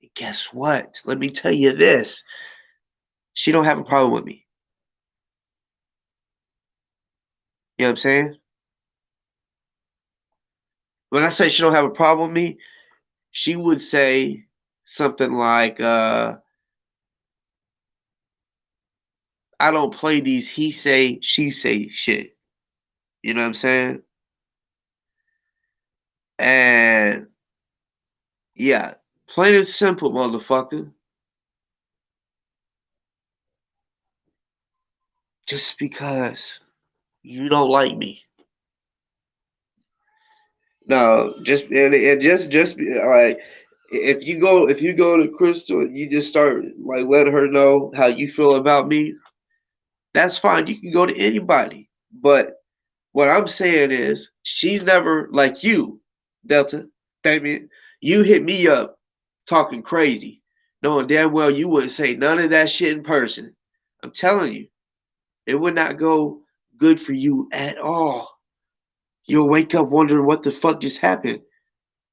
And guess what? Let me tell you this. She don't have a problem with me. You know what I'm saying? When I say she don't have a problem with me, she would say something like, I don't play these he say, she say shit. You know what I'm saying? And yeah, plain and simple, motherfucker. Just because you don't like me. No, just like if you go to Crystal and you just start like letting her know how you feel about me, that's fine. You can go to anybody. But what I'm saying is she's never like you, Delta, Damien. You hit me up talking crazy, knowing damn well you wouldn't say none of that shit in person. I'm telling you, it would not go good for you at all. You'll wake up wondering what the fuck just happened.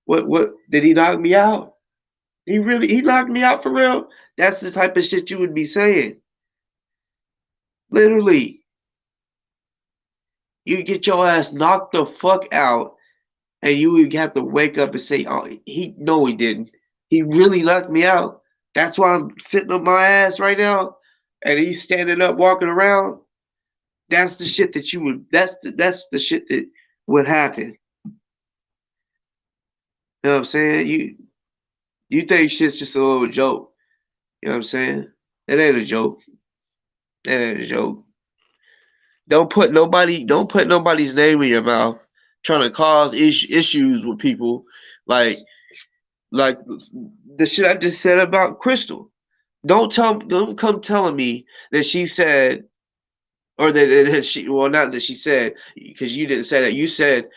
What did he knock me out? He knocked me out for real? That's the type of shit you would be saying. Literally. You get your ass knocked the fuck out and you would have to wake up and say, oh, he didn't. He really knocked me out. That's why I'm sitting on my ass right now and he's standing up walking around. That's the shit that you would that's the shit that would happen. You know what I'm saying? You think shit's just a little joke. You know what I'm saying? It ain't a joke. It ain't a joke. Don't put nobody's name in your mouth trying to cause issues with people like like the shit I just said about Crystal. Don't come telling me that she said or that she well not that she said because you didn't say that. You said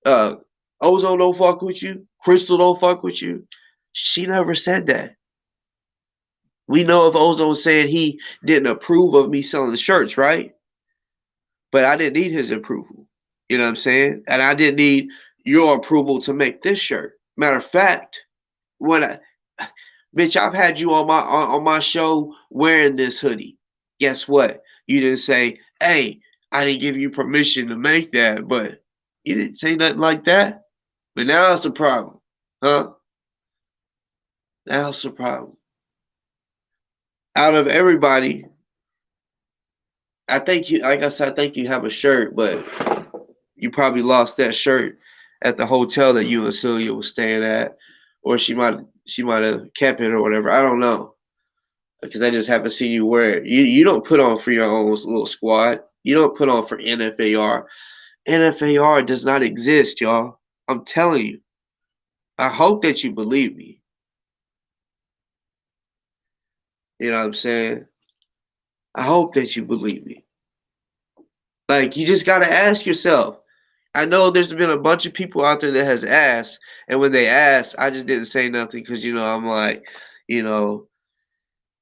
uh Ozone don't fuck with you, Crystal don't fuck with you. She never said that. We know if Ozone said he didn't approve of me selling shirts, right? But I didn't need his approval. You know what I'm saying? And I didn't need your approval to make this shirt. Matter of fact, when I, bitch, I've had you on my show wearing this hoodie. Guess what? You didn't say, "Hey, I didn't give you permission to make that," but you didn't say nothing like that. But now it's a problem, huh? Now it's a problem. Out of everybody, I think you, like I said, I think you have a shirt, but you probably lost that shirt at the hotel that you and Celia was staying at, or she might have kept it or whatever. I don't know because I just haven't seen you wear it. You don't put on for your own little squad. You don't put on for NFAR. NFAR does not exist, y'all. I'm telling you. I hope that you believe me. You know what I'm saying? I hope that you believe me. Like you just gotta ask yourself. I know there's been a bunch of people out there that has asked, and when they asked, I just didn't say nothing because I'm like, you know,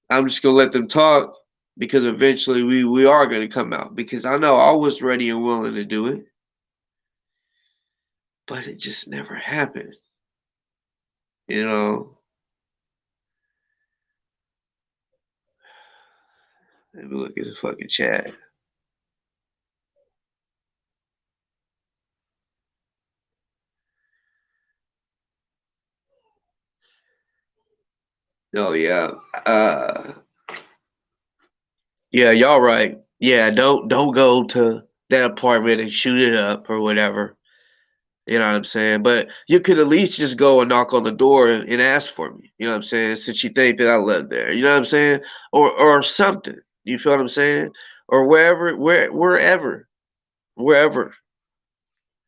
I'm just gonna let them talk because eventually we are gonna come out because I know I was ready and willing to do it, but it just never happened. You know, let me look at the fucking chat. Oh yeah, uh, yeah, y'all right. Yeah, don't go to that apartment and shoot it up or whatever. You know what I'm saying? But you could at least just go and knock on the door and ask for me. You know what I'm saying? Since you think that I live there. You know what I'm saying? Or something. You feel what I'm saying? Or wherever.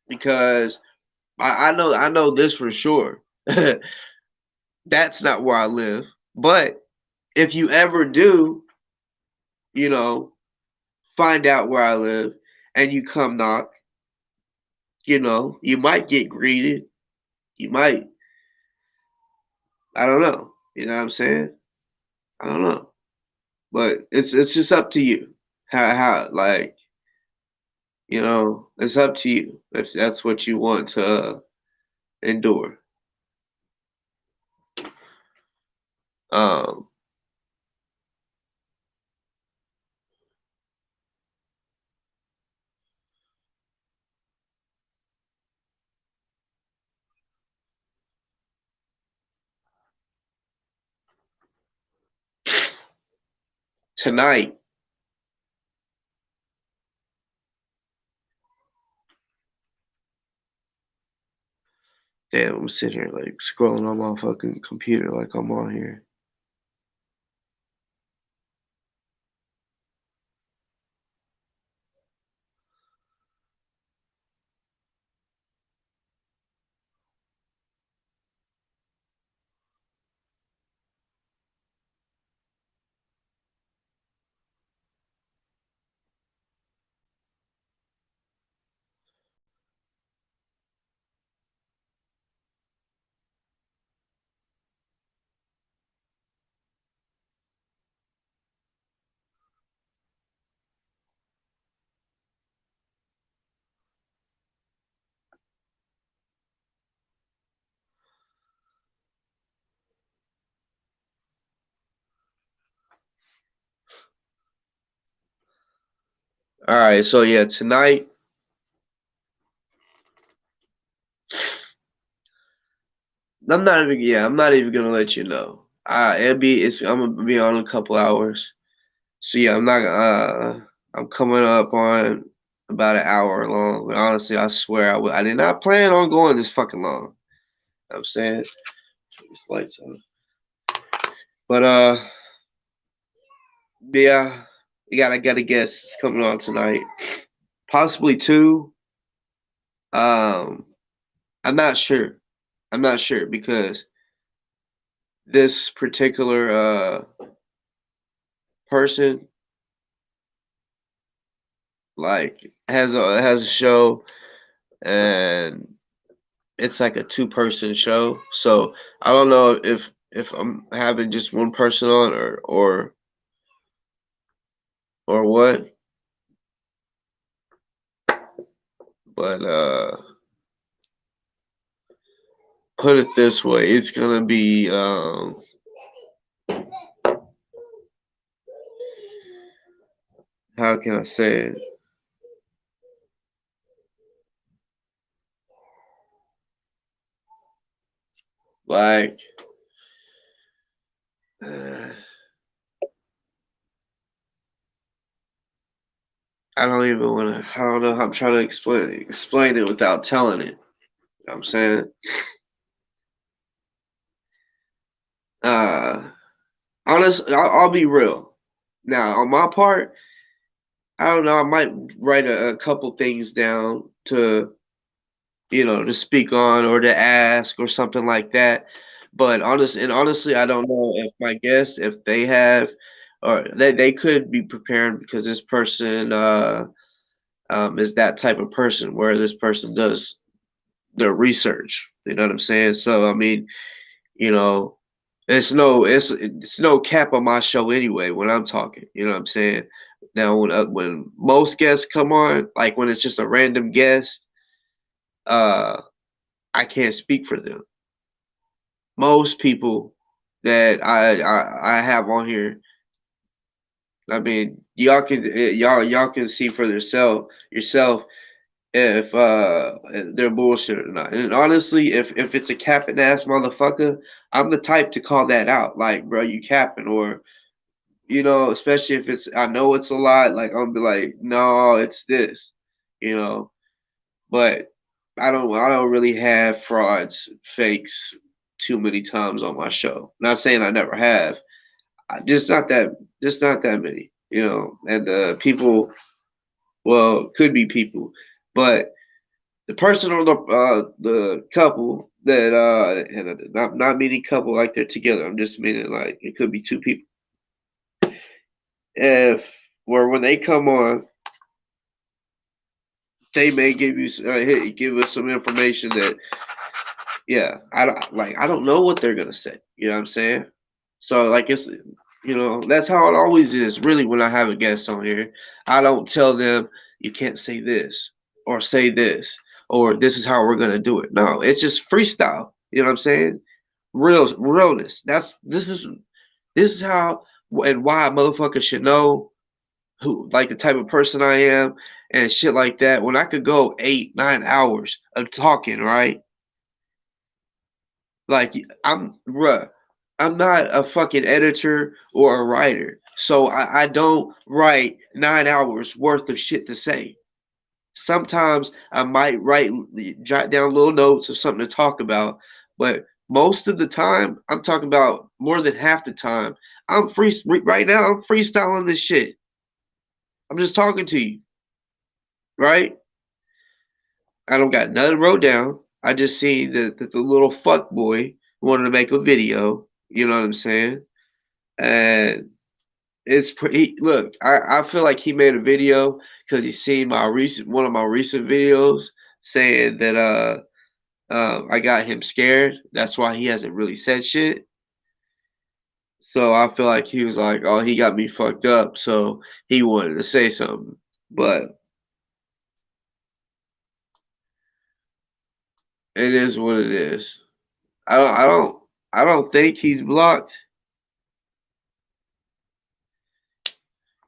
Because I know this for sure. That's not where I live. But if you ever do, you know, find out where I live and you come knock, You might get greeted. You might, I don't know. You know what I'm saying? I don't know. But it's just up to you. How like, it's up to you if that's what you want to endure. Um, Tonight, damn, I'm sitting here like scrolling on my fucking computer like I'm on here. All right, so yeah, tonight I'm not even gonna let you know. I'm gonna be on a couple hours. So yeah, I'm coming up on about an hour long. But honestly, I swear I did not plan on going this fucking long. You know what I'm saying? These lights on. But yeah, I got a guest coming on tonight. Possibly two. Um, I'm not sure. I'm not sure because this particular person like has a show, and it's like a two-person show. So I don't know if I'm having just one person on or what. But put it this way, it's gonna be how can I say it? Like uh, I don't even want to. I don't know how I'm trying to explain it without telling it. You know what I'm saying? Uh, honestly, I'll be real. Now, on my part, I don't know. I might write a couple things down to speak on or to ask or something like that. But honestly, I don't know if my guests, if they have, or they could be preparing because this person is that type of person where this person does their research. You know what I'm saying? So I mean, you know, it's no cap on my show anyway when I'm talking. You know what I'm saying? Now when most guests come on, like when it's just a random guest, uh, I can't speak for them. Most people that I have on here, I mean, y'all can see for yourself if they're bullshit or not. And honestly, if it's a capping ass motherfucker, I'm the type to call that out. Like, bro, you capping, or especially if it's I know it's a lot. Like, I'll be like, no, it's this, you know. But I don't really have frauds, fakes too many times on my show. Not saying I never have. Just not that many, And people, well, could be people, but the person or the couple that and not meaning couple like they're together. I'm just meaning like it could be two people. If where when they come on, they may give you give us some information that I don't know what they're gonna say. You know what I'm saying? So like it's that's how it always is. Really, when I have a guest on here, I don't tell them you can't say this or say this or this is how we're gonna do it. No, it's just freestyle. You know what I'm saying? Realness. This is how and why a motherfucker should know who like the type of person I am and shit like that. When I could go 8, 9 hours of talking, right? Like I'm not a fucking editor or a writer. So I don't write 9 hours worth of shit to say. Sometimes I might jot down little notes of something to talk about, but most of the time, I'm talking about more than half the time. Right now. I'm freestyling this shit. I'm just talking to you, right? I don't got nothing wrote down. I just seen that the little fuck boy wanted to make a video. You know what I'm saying? And it's pretty. Look, I feel like he made a video because he seen one of my recent videos saying that I got him scared. That's why he hasn't really said shit. So I feel like he was like, oh, he got me fucked up, so he wanted to say something. But it is what it is. I don't I don't I don't think he's blocked.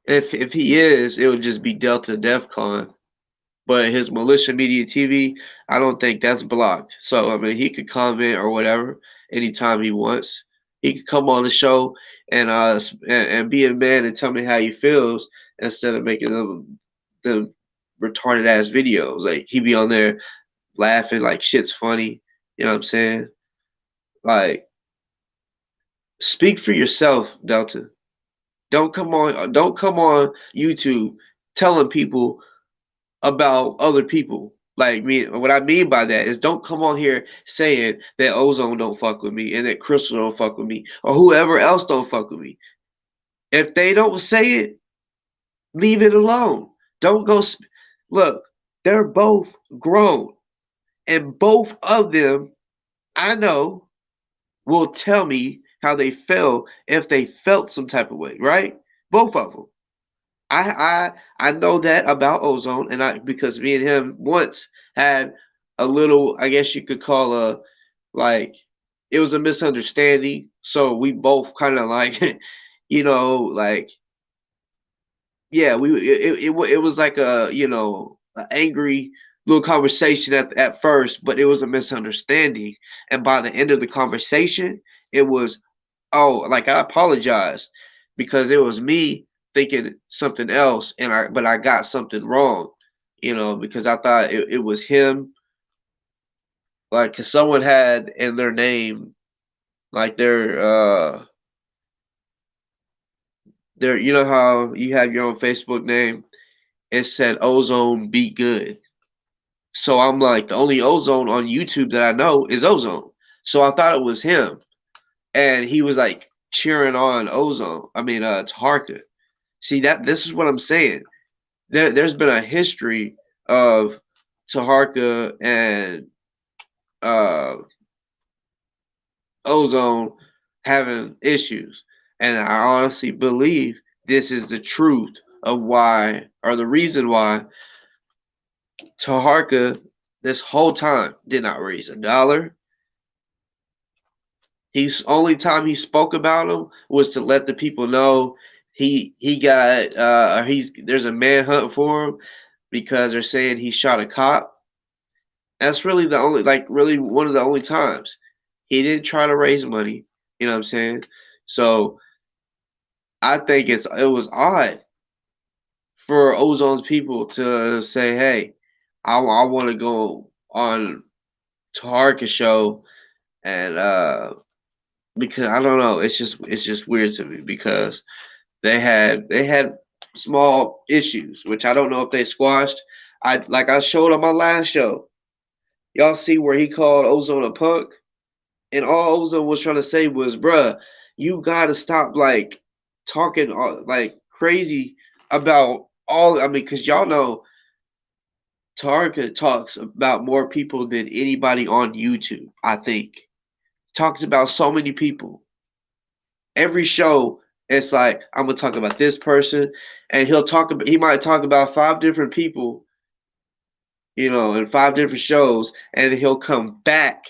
If he is, it would just be Delta DEFCON. But his militia media TV, I don't think that's blocked. So I mean, he could comment or whatever anytime he wants. He could come on the show and be a man and tell me how he feels instead of making them retarded ass videos. Like he be on there laughing like shit's funny. You know what I'm saying? Like speak for yourself, Delta. Don't come on YouTube telling people about other people. Like me, what I mean by that is don't come on here saying that Ozone don't fuck with me and that Crystal don't fuck with me or whoever else don't fuck with me. If they don't say it, leave it alone. Don't go. Look, they're both grown, and both of them, I know, will tell me how they felt if they felt some type of way. Right? Both of them. I know that about Ozone, and I because me and him once had a little, I guess you could call like it was a misunderstanding. So we both kind of like, like yeah, it was like a an angry little conversation at first, but it was a misunderstanding, and by the end of the conversation, it was like I apologized because it was me thinking something else, but I got something wrong, because I thought it was him, like, cause someone had in their name, like their you know how you have your own Facebook name, it said Ozone Be Good. So I'm like, the only Ozone on YouTube that I know is Ozone. So I thought it was him. And he was like cheering on Ozone. I mean, Taharka. See that this is what I'm saying. There's been a history of Taharka and uh, Ozone having issues, and I honestly believe this is the truth of why, or the reason why Taharka this whole time did not raise a dollar. He's only time he spoke about him was to let the people know he got he's there's a manhunt for him because they're saying he shot a cop. That's really the only really one of the only times he didn't try to raise money. You know what I'm saying? So I think it was odd for Ozone's people to say, "Hey, I want to go on Taharka show," and because I don't know, it's just weird to me because they had small issues, which I don't know if they squashed. I showed on my last show. Y'all see where he called Ozone a punk, and all Ozone was trying to say was, "Bruh, you gotta stop talking like crazy about all." I mean, because y'all know Targa talks about more people than anybody on YouTube, I think. Talks about so many people. Every show, it's like, I'm gonna talk about this person, and he might talk about 5 different people, in 5 different shows, and then he'll come back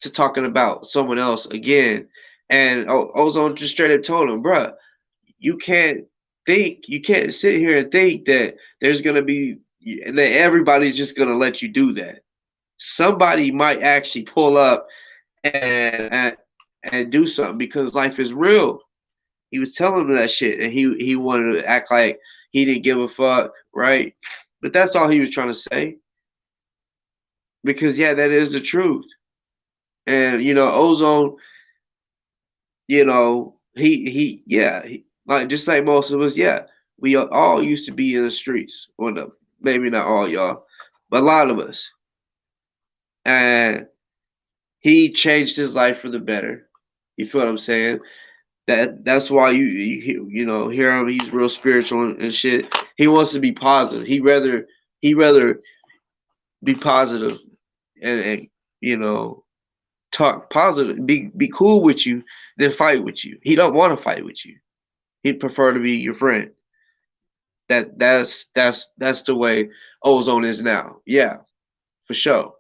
to talking about someone else again. And Ozone just straight up told him, bruh, you can't sit here and think that there's gonna be that everybody's just gonna let you do that. Somebody might actually pull up and do something because life is real. He was telling him that shit, and he wanted to act like he didn't give a fuck, right? But that's all he was trying to say. Because yeah, that is the truth. And Ozone, like just like most of us, yeah, we all used to be in the streets. Well, no, maybe not all y'all, but a lot of us. And he changed his life for the better. You feel what I'm saying? That's why you hear him. He's real spiritual and shit. He wants to be positive. He rather be positive and you know talk positive, be cool with you than fight with you. He don't want to fight with you. He'd prefer to be your friend. That's the way Ozone is now. Yeah, for sure.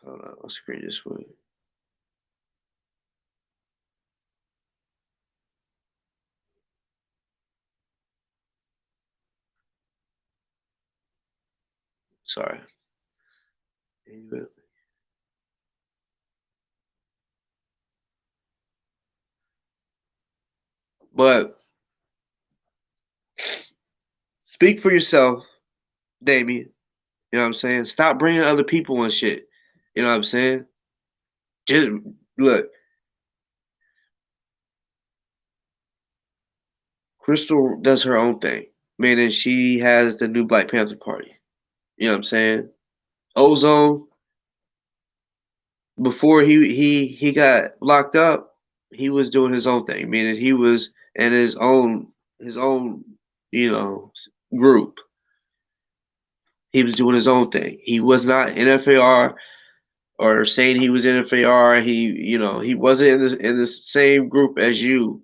Hold on, I'll screen this for you. Sorry. But speak for yourself, Damien. You know what I'm saying? Stop bringing other people and shit. You know what I'm saying? Just look, Crystal does her own thing, meaning she has the new Black Panther Party. You know what I'm saying? Ozone, before he got locked up, he was doing his own thing, meaning he was in his own you know group. He was doing his own thing. He was not NFAR or saying he was NFAR. He wasn't in the same group as you,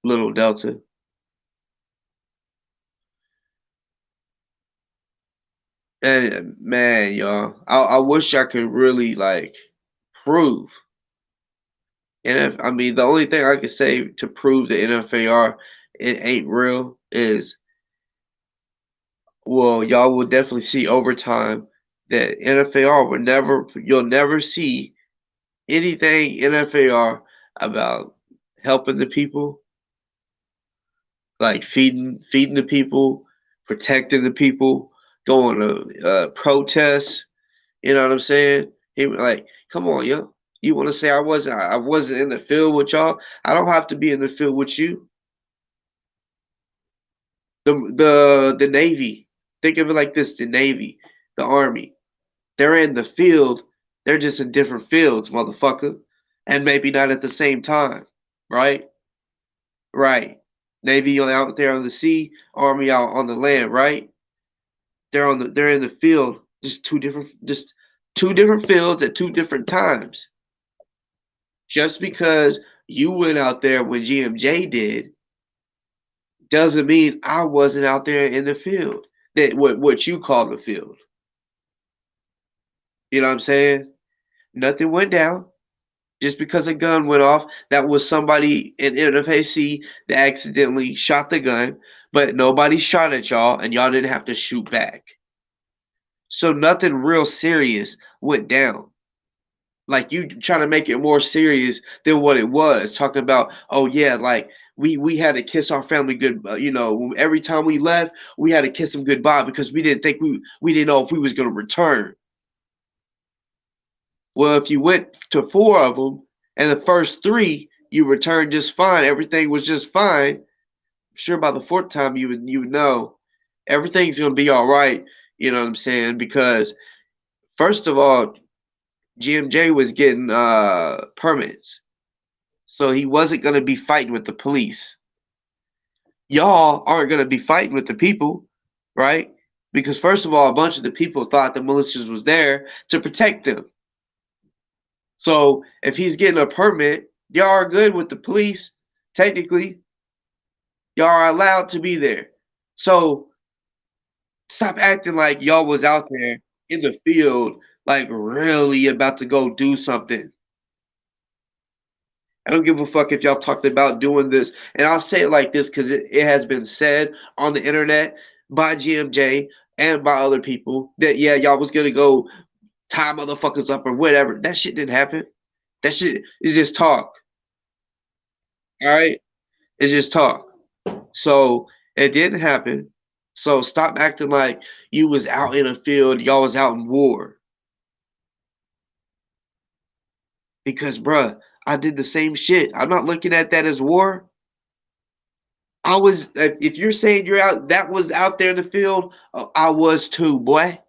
Little Delta. And man, y'all, I wish I could really like prove. And I mean, the only thing I could say to prove the NFAR it ain't real is, well, y'all will definitely see over time that NFAR you'll never see anything NFAR about helping the people, like feeding the people, protecting the people, going to protests. You know what I'm saying? He like, come on, yo. You want to say I wasn't in the field with y'all? I don't have to be in the field with you. The Navy. Think of it like this: the Navy, the Army. They're in the field. They're just in different fields, motherfucker, and maybe not at the same time, right? Right. Navy out there on the sea, Army out on the land, right? They're in the field, just two different fields at two different times. Just because you went out there when GMJ did doesn't mean I wasn't out there in the field. That what you call the field. You know what I'm saying? Nothing went down. Just because a gun went off, that was somebody in NFAC that accidentally shot the gun, but nobody shot at y'all and y'all didn't have to shoot back. So nothing real serious went down. Like you trying to make it more serious than what it was, talking about, oh yeah, like we had to kiss our family good, every time we left, we had to kiss them goodbye because we didn't know if we was gonna return. Well, if you went to 4 of them and the first three you returned just fine, everything was just fine. I'm sure by the fourth time you would know everything's gonna be all right. You know what I'm saying? Because first of all, GMJ was getting permits, so he wasn't gonna be fighting with the police. y'all aren't going to be fighting with the people, right? Because first of all, a bunch of the people thought the militias was there to protect them. So if he's getting a permit, y'all are good with the police. Technically, y'all are allowed to be there. So stop acting like y'all was out there in the field, like really about to go do something. I don't give a fuck if y'all talked about doing this. And I'll say it like this because it has been said on the internet by GMJ and by other people that, yeah, y'all was going to go tie motherfuckers up or whatever. That shit didn't happen. That shit is just talk. All right? It's just talk. So it didn't happen. So stop acting like you was out in a field, y'all was out in war. Because, bruh, I did the same shit. I'm not looking at that as war. I was, if you're saying you're out, that was out there in the field, I was too, boy.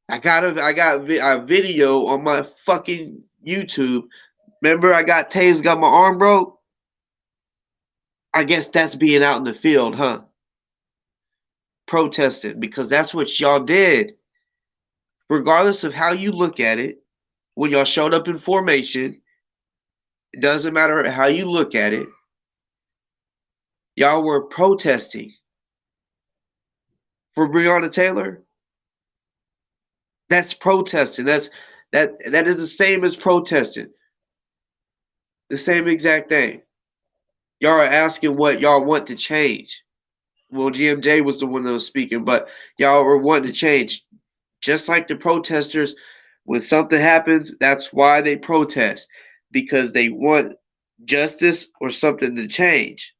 I got a video on my fucking YouTube. Remember, I got tased, got my arm broke. I guess that's being out in the field, huh? Protesting, because that's what y'all did. Regardless of how you look at it, when y'all showed up in formation, it doesn't matter how you look at it, y'all were protesting for Breonna Taylor. That's protesting. That is the same as protesting. The same exact thing. Y'all are asking what y'all want to change. Well, GMJ was the one that was speaking, but y'all were wanting to change. Just like the protesters, when something happens, that's why they protest. Because they want justice or something to change.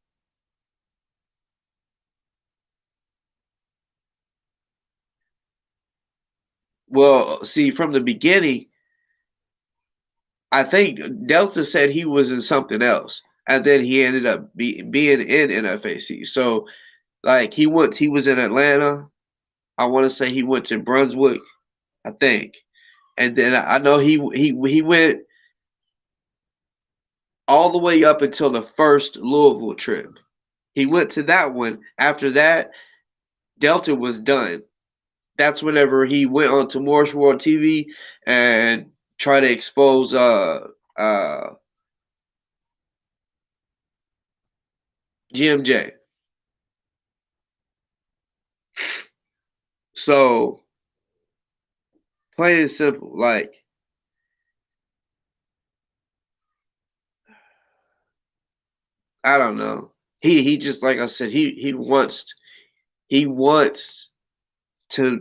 Well, see, from the beginning, I think Delta said he was in something else, and then he ended up being in NFAC. So, like, he was in Atlanta. I want to say he went to Brunswick, I think, and then I know he went all the way up until the first Louisville trip. He went to that one. After that, Delta was done. That's whenever he went on to Morris World TV and try to expose uh GMJ. So plain and simple, like I don't know. He just like I said, he wants to.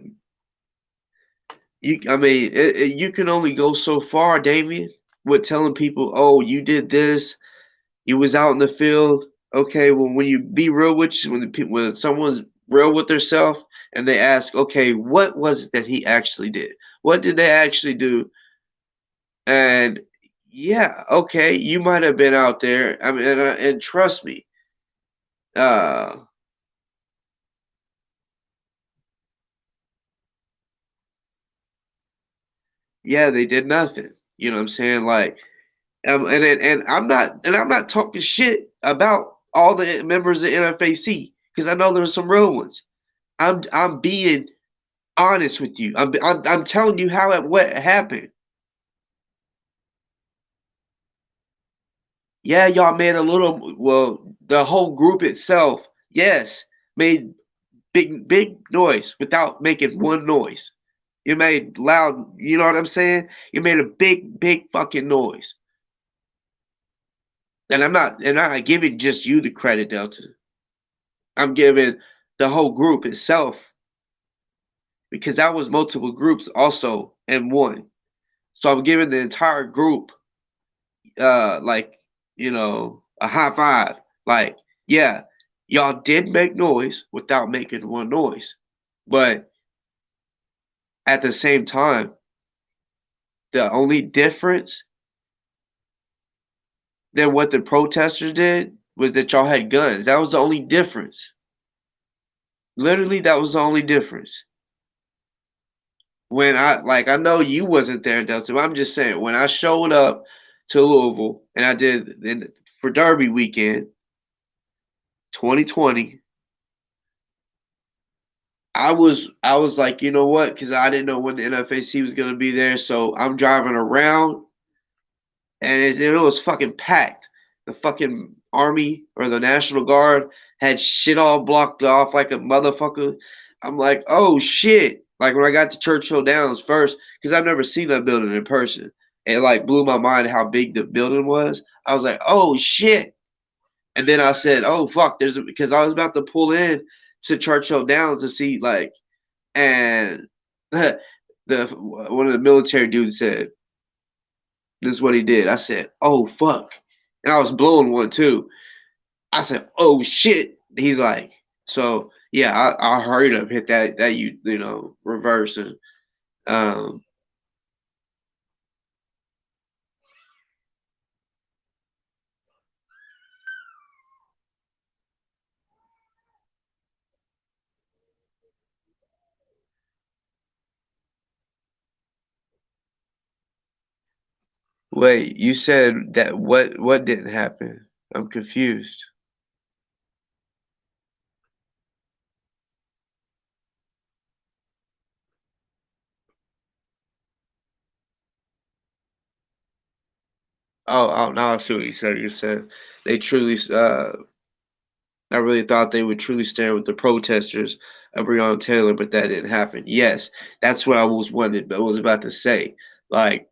I mean, you can only go so far, Damien, with telling people, "Oh, you did this. You was out in the field." Okay, well, when you be real with you, when someone's real with themselves and they ask, "Okay, what was it that he actually did? What did they actually do?" And yeah, okay, you might have been out there. I mean, and trust me, uh, yeah, they did nothing. You know what I'm saying? Like, I'm not talking shit about all the members of NFAC because I know there's some real ones. I'm being honest with you. I'm telling you how what happened. Yeah, y'all made a little. Well, the whole group itself, yes, made big noise without making one noise. You made loud. You know what I'm saying? You made a big fucking noise. And I'm not giving just you the credit, Delta. I'm giving the whole group itself because that was multiple groups also in one. So I'm giving the entire group like, a high five. Like, yeah, y'all did make noise without making one noise. But at the same time, the only difference than what the protesters did was that y'all had guns. That was the only difference. Literally, that was the only difference. When I know you wasn't there, Delta, but I'm just saying, when I showed up to Louisville and I did for Derby weekend, 2020. I was like, you know what? Because I didn't know when the NFAC was gonna be there, so I'm driving around, and it was fucking packed. The fucking army or the National Guard had shit all blocked off like a motherfucker. I'm like, oh shit! Like when I got to Churchill Downs first, because I've never seen that building in person, it like blew my mind how big the building was. I was like, oh shit! And then I said, oh fuck, because I was about to pull in to Churchill Downs to see like, and the one of the military dudes said, this is what he did. I said, oh fuck. And I was blowing one too. I said, oh shit. He's like, so yeah, I heard him hit that you know, reverse and um wait, you said that what didn't happen? I'm confused. Oh, now I see what you said. You said they truly I really thought they would truly stand with the protesters of Breonna Taylor, but that didn't happen. Yes, that's what I was about to say. Like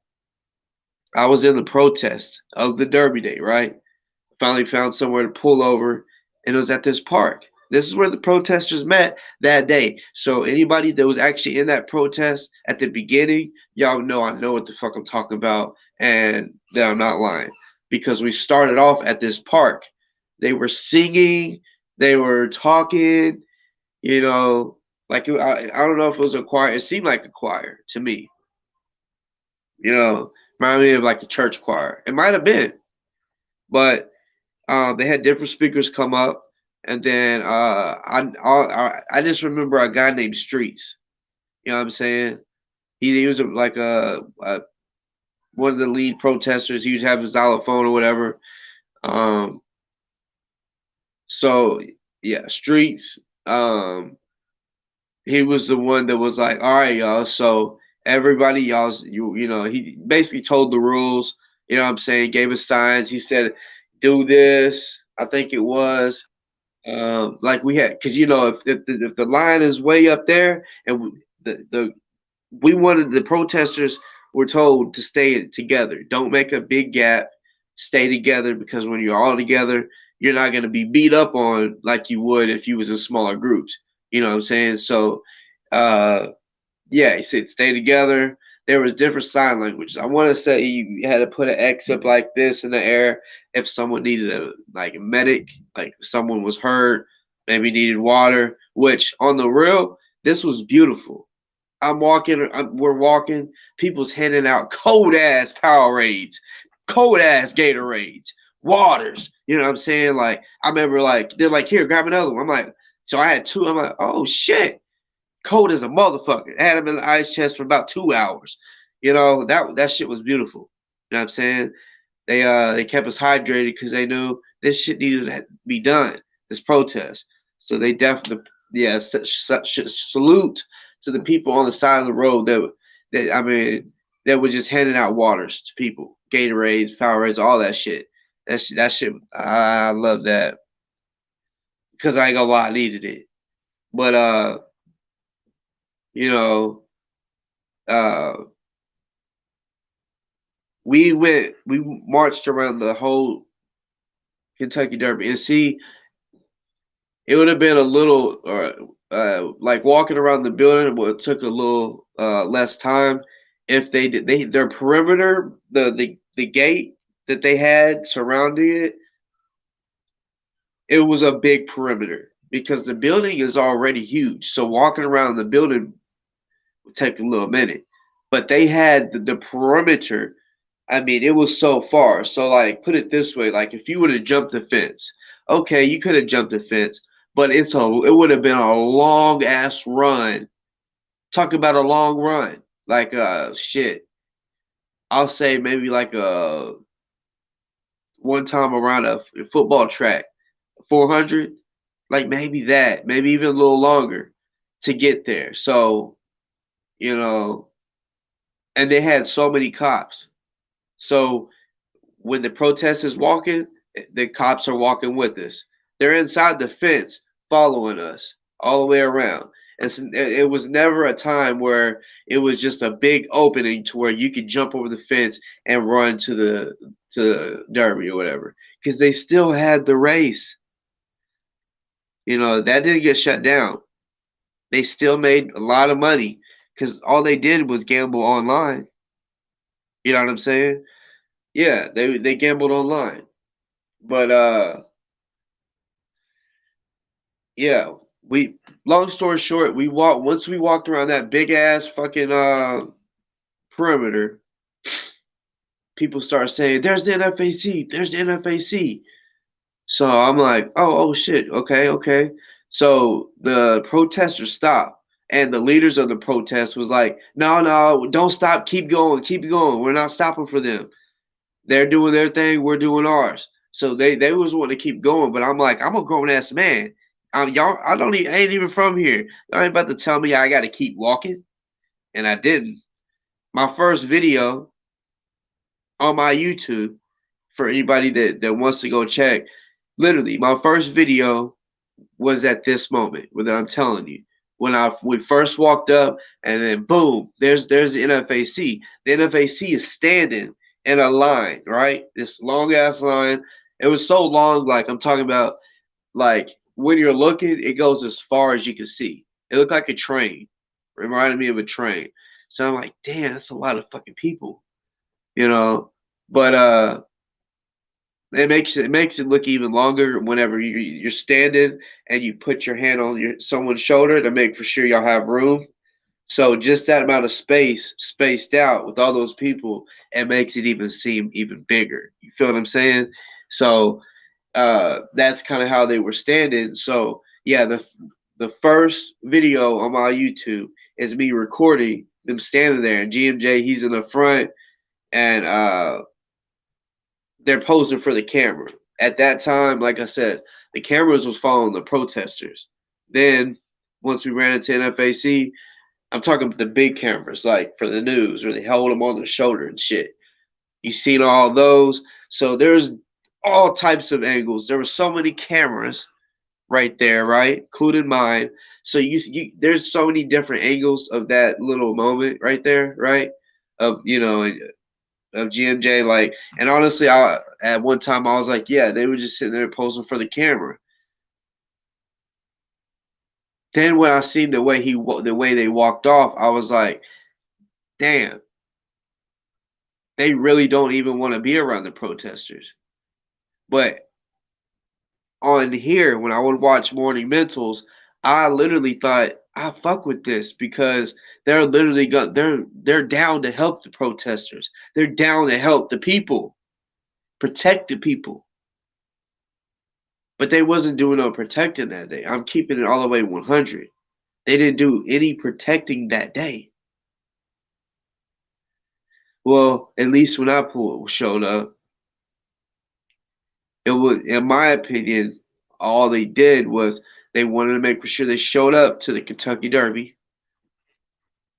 I was in the protest of the Derby Day, right? Finally found somewhere to pull over, and it was at this park. This is where the protesters met that day. So anybody that was actually in that protest at the beginning, y'all know I know what the fuck I'm talking about, and that I'm not lying because we started off at this park. They were singing, they were talking, you know, like I don't know if it was a choir. It seemed like a choir to me, you know, reminded me of like a church choir. It might have been, but they had different speakers come up, and then I just remember a guy named Streets. You know what I'm saying? He was like a one of the lead protesters. He would have his xylophone or whatever. Um, so yeah, Streets. He was the one that was like, all right, y'all. So everybody, you know, he basically told the rules. You know what I'm saying? Gave us signs. He said, do this. I think it was. Like we had, because you know, if the line is way up there, and the we wanted the protesters were told to stay together. Don't make a big gap. Stay together because when you're all together, you're not going to be beat up on like you would if you was in smaller groups. You know what I'm saying? So, uh, yeah, he said stay together. There was different sign languages. I want to say you had to put an X up like this in the air if someone needed a medic, like if someone was hurt, maybe needed water. Which on the real, this was beautiful. We're walking. People's handing out cold ass Powerades, cold ass Gatorades, waters. You know what I'm saying? Like I remember, like they're like, here, grab another one. I'm like, so I had two. I'm like, oh shit, cold as a motherfucker. I had them in the ice chest for about 2 hours. You know, that shit was beautiful. You know what I'm saying? They kept us hydrated because they knew this shit needed to be done. This protest. So they definitely, yeah, such salute to the people on the side of the road that I mean that were just handing out waters to people, Gatorades, Powerades, all that shit. That shit. I love that because I ain't gonna lie, I needed it. But you know, uh, we marched around the whole Kentucky Derby, and see, it would have been a little, like walking around the building, but it took a little less time if they did their perimeter, the gate that they had surrounding it. It was a big perimeter because the building is already huge, so walking around the building would take a little minute. But they had the perimeter. I mean, it was so far. So, like, put it this way: like, if you would have jumped the fence, okay, you could have jumped the fence, but it would have been a long ass run. Talk about a long run, like shit. I'll say maybe like a one time around a football track, 400, like maybe that, maybe even a little longer to get there. So, you know, and they had so many cops. So when the protest is walking, the cops are walking with us. They're inside the fence following us all the way around. It was never a time where it was just a big opening to where you could jump over the fence and run to the derby or whatever, because they still had the race. That didn't get shut down. They still made a lot of money because all they did was gamble online. You know what I'm saying? Yeah, they gambled online. But yeah, we long story short, we walked around that big ass fucking perimeter, people start saying, "There's the NFAC, there's the NFAC." So I'm like, oh shit, okay, okay. So the protesters stopped, and the leaders of the protest was like, "No, no, don't stop, keep going, keep going. We're not stopping for them. They're doing their thing, we're doing ours." So they was wanting to keep going, but I'm like, I'm a grown ass man. Y'all, I ain't even from here. Y'all ain't about to tell me I got to keep walking, and I didn't. My first video on my YouTube, for anybody that wants to go check, literally my first video was at this moment when I'm telling you. When we first walked up, and then boom, there's the NFAC. The NFAC is standing in a line, right? This long ass line. It was so long, like I'm talking about, like when you're looking, it goes as far as you can see. It looked like a train. It reminded me of a train. So I'm like, damn, that's a lot of fucking people, you know. But it makes it look even longer whenever you're standing and you put your hand on someone's shoulder to make for sure y'all have room. So just that amount of space spaced out with all those people, it makes it even seem even bigger. You feel what I'm saying? So that's kind of how they were standing. So yeah, the first video on my YouTube is me recording them standing there, and GMJ, he's in the front, and they're posing for the camera. At that time, like I said, the cameras was following the protesters. Then once we ran into NFAC, I'm talking about the big cameras, like for the news, where they hold them on their shoulder and shit. You seen all those? So there's all types of angles. There were so many cameras right there, right, including mine. So there's so many different angles of that little moment right there, right? Of of GMJ, like, and honestly, I at one time I was like, yeah, they were just sitting there posing for the camera. Then when I seen the way they walked off, I was like, damn, they really don't even want to be around the protesters. But on here, when I would watch Morning Mentals, I literally thought I fuck with this because they're literally they're down to help the protesters. They're down to help the people, protect the people. But they wasn't doing no protecting that day. I'm keeping it all the way 100. They didn't do any protecting that day. Well, at least when I showed up, it was, in my opinion, all they did was they wanted to make sure they showed up to the Kentucky Derby.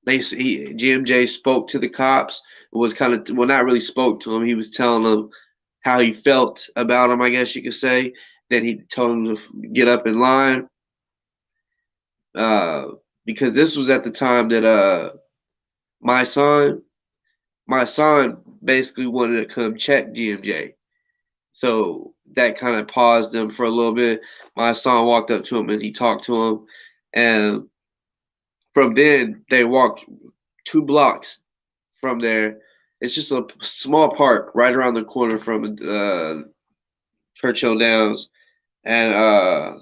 GMJ spoke to the cops. It was kind of, well, not really spoke to them. He was telling them how he felt about them, I guess you could say. Then he told them to get up in line. Uh, because this was at the time that my son my son basically wanted to come check GMJ. So that kind of paused them for a little bit. My son walked up to him and he talked to him. And from then, they walked 2 blocks from there. It's just a small park right around the corner from Churchill Downs. And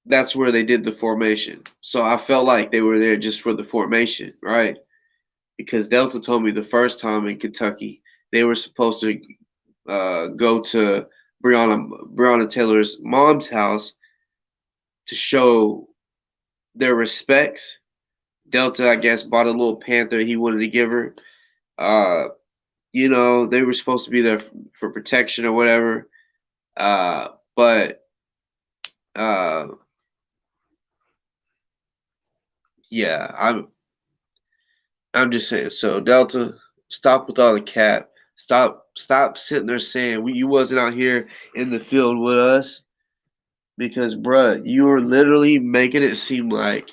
that's where they did the formation. So I felt like they were there just for the formation, right? Because Delta told me the first time in Kentucky, they were supposed to go to Breonna Taylor's mom's house to show their respects. Delta, I guess, bought a little panther he wanted to give her. Uh, They were supposed to be there for protection or whatever. But uh, yeah, I'm just saying. So Delta, stop with all the cap. Stop sitting there saying you wasn't out here in the field with us because, bruh, you were literally making it seem like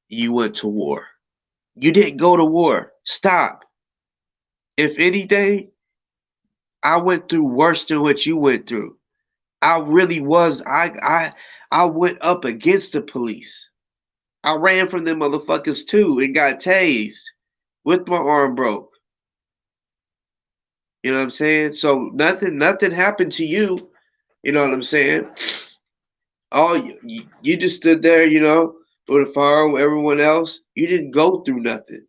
you went to war. You didn't go to war. Stop. If anything, I went through worse than what you went through. I really was. I went up against the police. I ran from them motherfuckers too and got tased with my arm broke. You know what I'm saying? So nothing happened to you. You know what I'm saying? All you just stood there, with a fire with everyone else. You didn't go through nothing.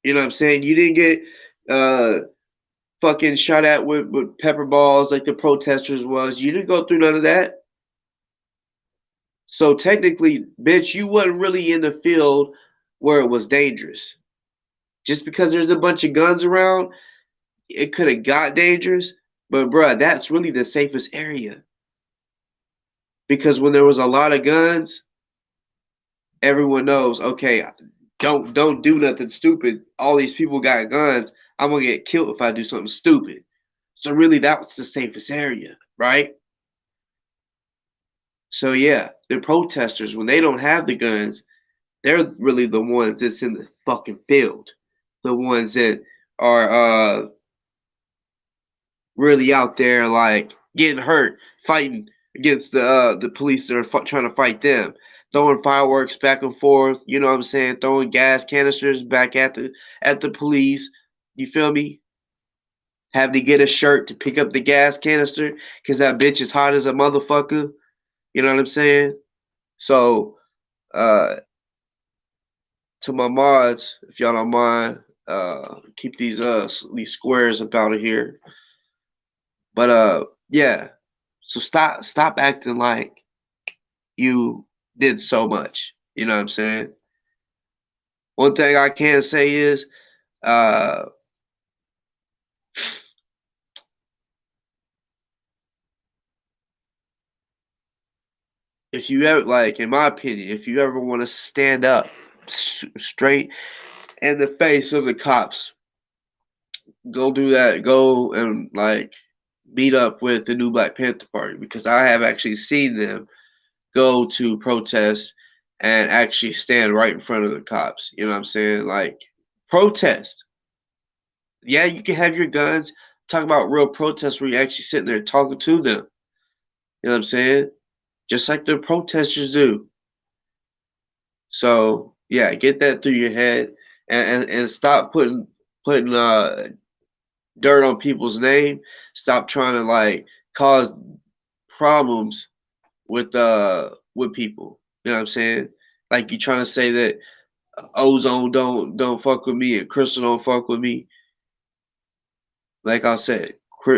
You know what I'm saying? You didn't get uh fucking shot at with pepper balls like the protesters was. You didn't go through none of that. So technically, bitch, you wasn't really in the field where it was dangerous. Just because there's a bunch of guns around, it could have got dangerous. But bruh, that's really the safest area. Because when there was a lot of guns, everyone knows, okay, don't do nothing stupid. All these people got guns. I'm gonna get killed if I do something stupid. So really that was the safest area, right? So yeah, the protesters, when they don't have the guns, they're really the ones that's in the fucking field. The ones that are really out there like getting hurt, fighting against the police that are trying to fight them, throwing fireworks back and forth. You know what I'm saying? Throwing gas canisters back at the police. You feel me? Having to get a shirt to pick up the gas canister because that bitch is hot as a motherfucker. You know what I'm saying? So, uh, to my mods, if y'all don't mind, keep these squares up out of here. But yeah. So stop acting like you did so much. You know what I'm saying? One thing I can say is, uh, if you ever, like, in my opinion, if you ever want to stand up straight in the face of the cops, go do that. Go and like meet up with the new Black Panther Party because I have actually seen them go to protest and actually stand right in front of the cops. You know what I'm saying? Like protest. Yeah, you can have your guns. Talk about real protests where you're actually sitting there talking to them. You know what I'm saying? Just like the protesters do. So yeah, get that through your head and stop putting dirt on people's name. Stop trying to like cause problems with people. You know what I'm saying? Like you trying to say that Ozone don't fuck with me and Crystal don't fuck with me. Like I said,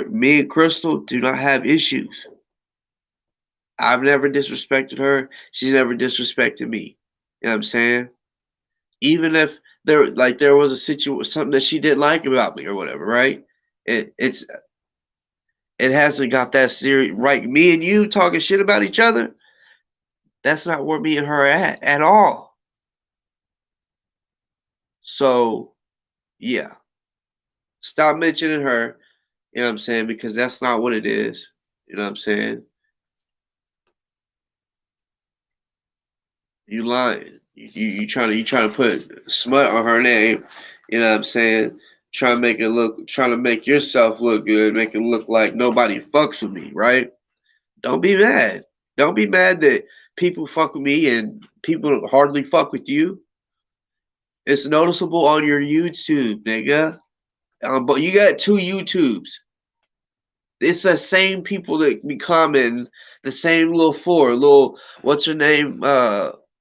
me and Crystal do not have issues. I've never disrespected her. She's never disrespected me. You know what I'm saying? Even if there was a situation something that she didn't like about me or whatever, right? It hasn't got that serious, right? Me and you talking shit about each other. That's not where me and her at all. So yeah, stop mentioning her. You know what I'm saying? Because that's not what it is. You know what I'm saying? You lying. You trying to put smut on her name. You know what I'm saying? Trying to make yourself look good, make it look like nobody fucks with me, right? Don't be mad. Don't be mad that people fuck with me and people hardly fuck with you. It's noticeable on your YouTube, nigga. But you got two YouTubes. It's the same people that be commenting, the same little what's her name,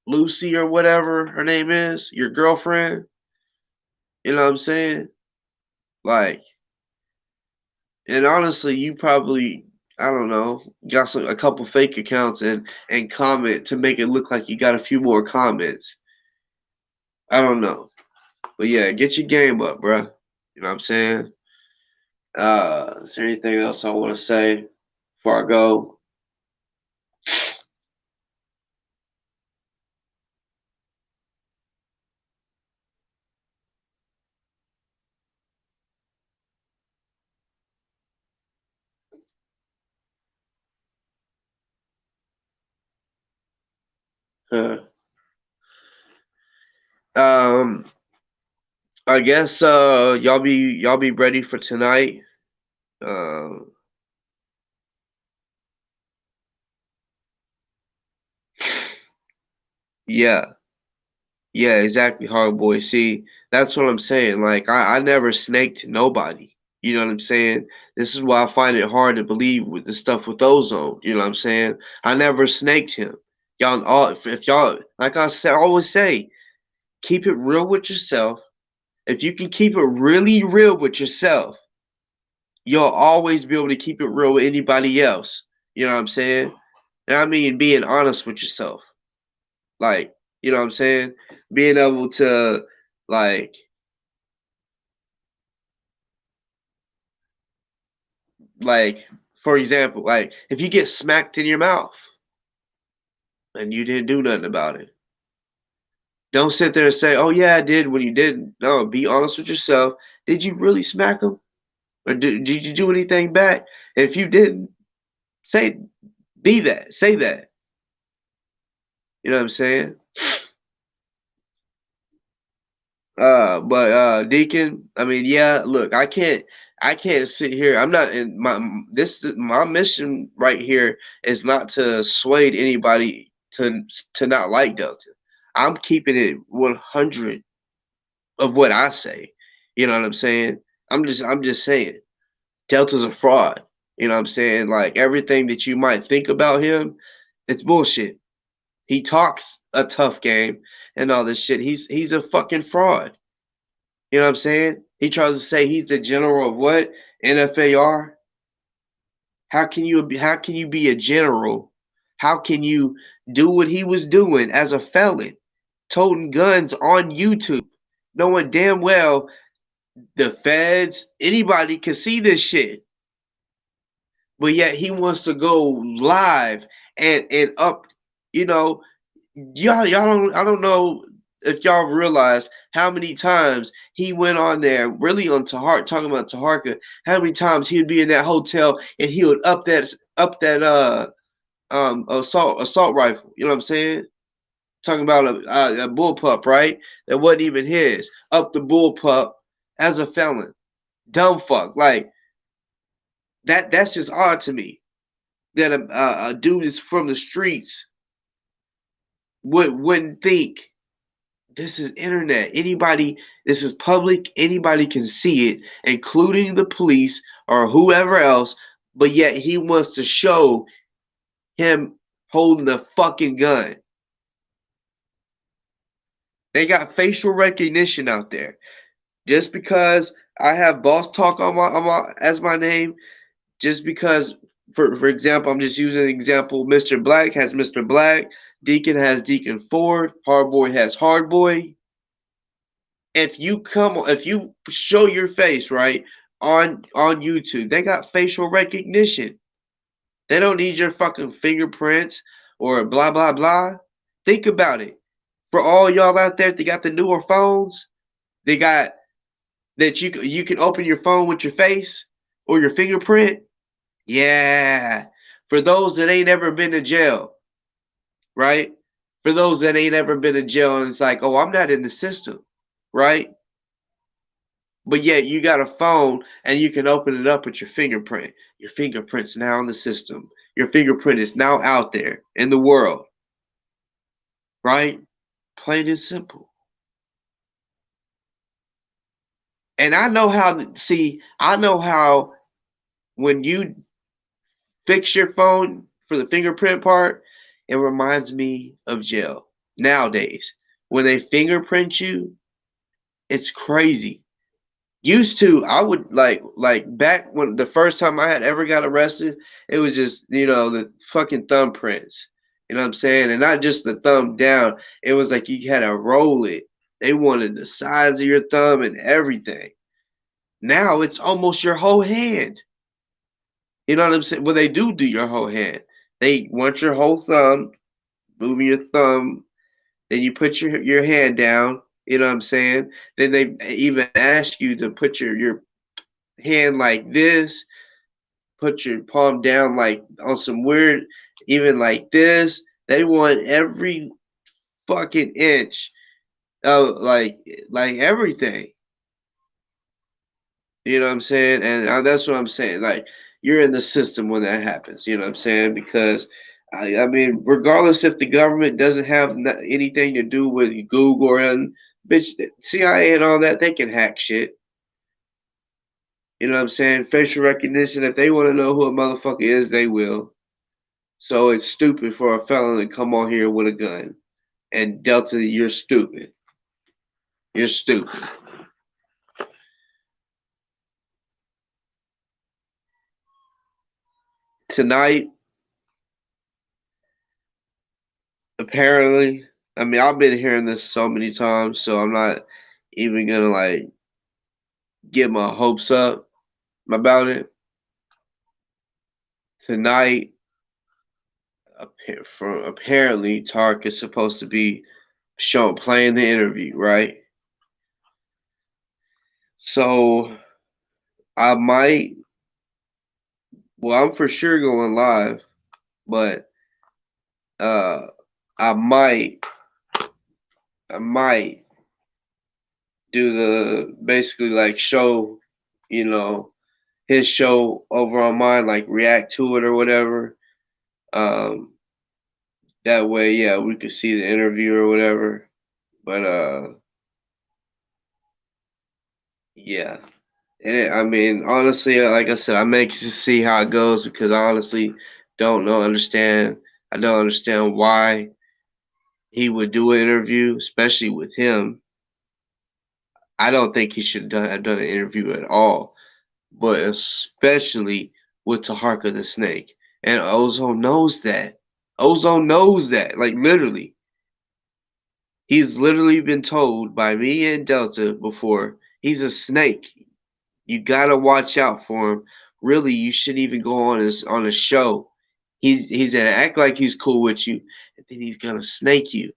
Lucy or whatever her name is, your girlfriend. You know what I'm saying? Like, and honestly, you probably, I don't know, got a couple fake accounts and comment to make it look like you got a few more comments. I don't know, but yeah, get your game up, bruh. You know what I'm saying? Is there anything else I want to say before I go? Huh. Um, I guess y'all be ready for tonight. Uh, yeah, yeah, exactly, hard boy. See, that's what I'm saying. Like I never snaked nobody. You know what I'm saying? This is why I find it hard to believe with the stuff with ozone. You know what I'm saying? I never snaked him. Y'all all if y'all like I said, I always say, keep it real with yourself. If you can keep it really real with yourself, you'll always be able to keep it real with anybody else. You know what I'm saying? And I mean being honest with yourself. Like, you know what I'm saying? Being able to like like for example, like if you get smacked in your mouth and you didn't do nothing about it, don't sit there and say, "Oh yeah, I did," when you didn't. No, be honest with yourself. Did you really smack him, or did you do anything back? If you didn't, say be that. Say that. You know what I'm saying? But Deacon, I mean, yeah, look, I can't sit here. I'm not in my mission right here is not to sway anybody to not like Delta. I'm keeping it 100 of what I say. You know what I'm saying? I'm just saying Delta's a fraud. You know what I'm saying? Like everything that you might think about him, it's bullshit. He talks a tough game and all this shit. He's a fucking fraud. You know what I'm saying? He tries to say he's the general of what? NFAR? How can you be a general? How can you do what he was doing as a felon, toting guns on YouTube, knowing damn well the feds, anybody can see this shit, but yet he wants to go live and up, you know, y'all don't I don't know if y'all realize how many times he went on there really on Tahar talking about Taharka, how many times he would be in that hotel and he would up that assault rifle. You know what I'm saying? Talking about a bullpup, right? That wasn't even his. Up the bullpup as a felon. Dumb fuck. Like that's just odd to me. That a dude is from the streets wouldn't think this is internet. Anybody, this is public. Anybody can see it, including the police or whoever else. But yet he wants to show him holding a fucking gun. They got facial recognition out there. Just because I have boss talk on my as my name, just because for example, I'm just using an example. Mr. Black has Mr. Black. Deacon has Deacon Ford. Hardboy has Hardboy. If you show your face right on YouTube, they got facial recognition. They don't need your fucking fingerprints or blah blah blah. Think about it. For all y'all out there that got the newer phones, they got that you can open your phone with your face or your fingerprint. Yeah. For those that ain't ever been to jail, right? For those that ain't ever been to jail and it's like, oh, I'm not in the system, right? But yet you got a phone and you can open it up with your fingerprint. Your fingerprint's now in the system. Your fingerprint is now out there in the world, right? Plain and simple. And I know how when you fix your phone for the fingerprint part, it reminds me of jail. Nowadays, when they fingerprint you, it's crazy. Used to, I would like back when the first time I had ever got arrested, it was just, the fucking thumbprints. You know what I'm saying? And not just the thumb down. It was like you had to roll it. They wanted the size of your thumb and everything. Now it's almost your whole hand. You know what I'm saying? Well, they do your whole hand. They want your whole thumb, moving your thumb. Then you put your hand down. You know what I'm saying? Then they even ask you to put your hand like this, put your palm down like on some weird, even like this. They want every fucking inch of like everything. You know what I'm saying? And that's what I'm saying. Like you're in the system when that happens. You know what I'm saying? Because I mean, regardless if the government doesn't have anything to do with Google or anything, bitch, CIA and all that, they can hack shit. You know what I'm saying? Facial recognition. If they want to know who a motherfucker is, they will. So it's stupid for a felon to come on here with a gun. And Delta, you're stupid. You're stupid. Tonight, apparently, I mean, I've been hearing this so many times, so I'm not even gonna like get my hopes up about it. Tonight, from apparently, Tark is supposed to be shown playing the interview, right? So I might, well, I'm for sure going live, but uh, I might, I might do the basically like show, you know, his show over on mine, like react to it or whatever. Um, that way, yeah, we could see the interview or whatever. But yeah. I mean, honestly, like I said, I'm anxious to see how it goes because I honestly don't know, understand. I don't understand why he would do an interview, especially with him. I don't think he should have done an interview at all, but especially with Taharka the Snake. And Ozone knows that. Ozone knows that, like literally. He's literally been told by me and Delta before, he's a snake. You gotta watch out for him. Really, you shouldn't even go on a show. He's gonna act like he's cool with you, and then he's gonna snake you.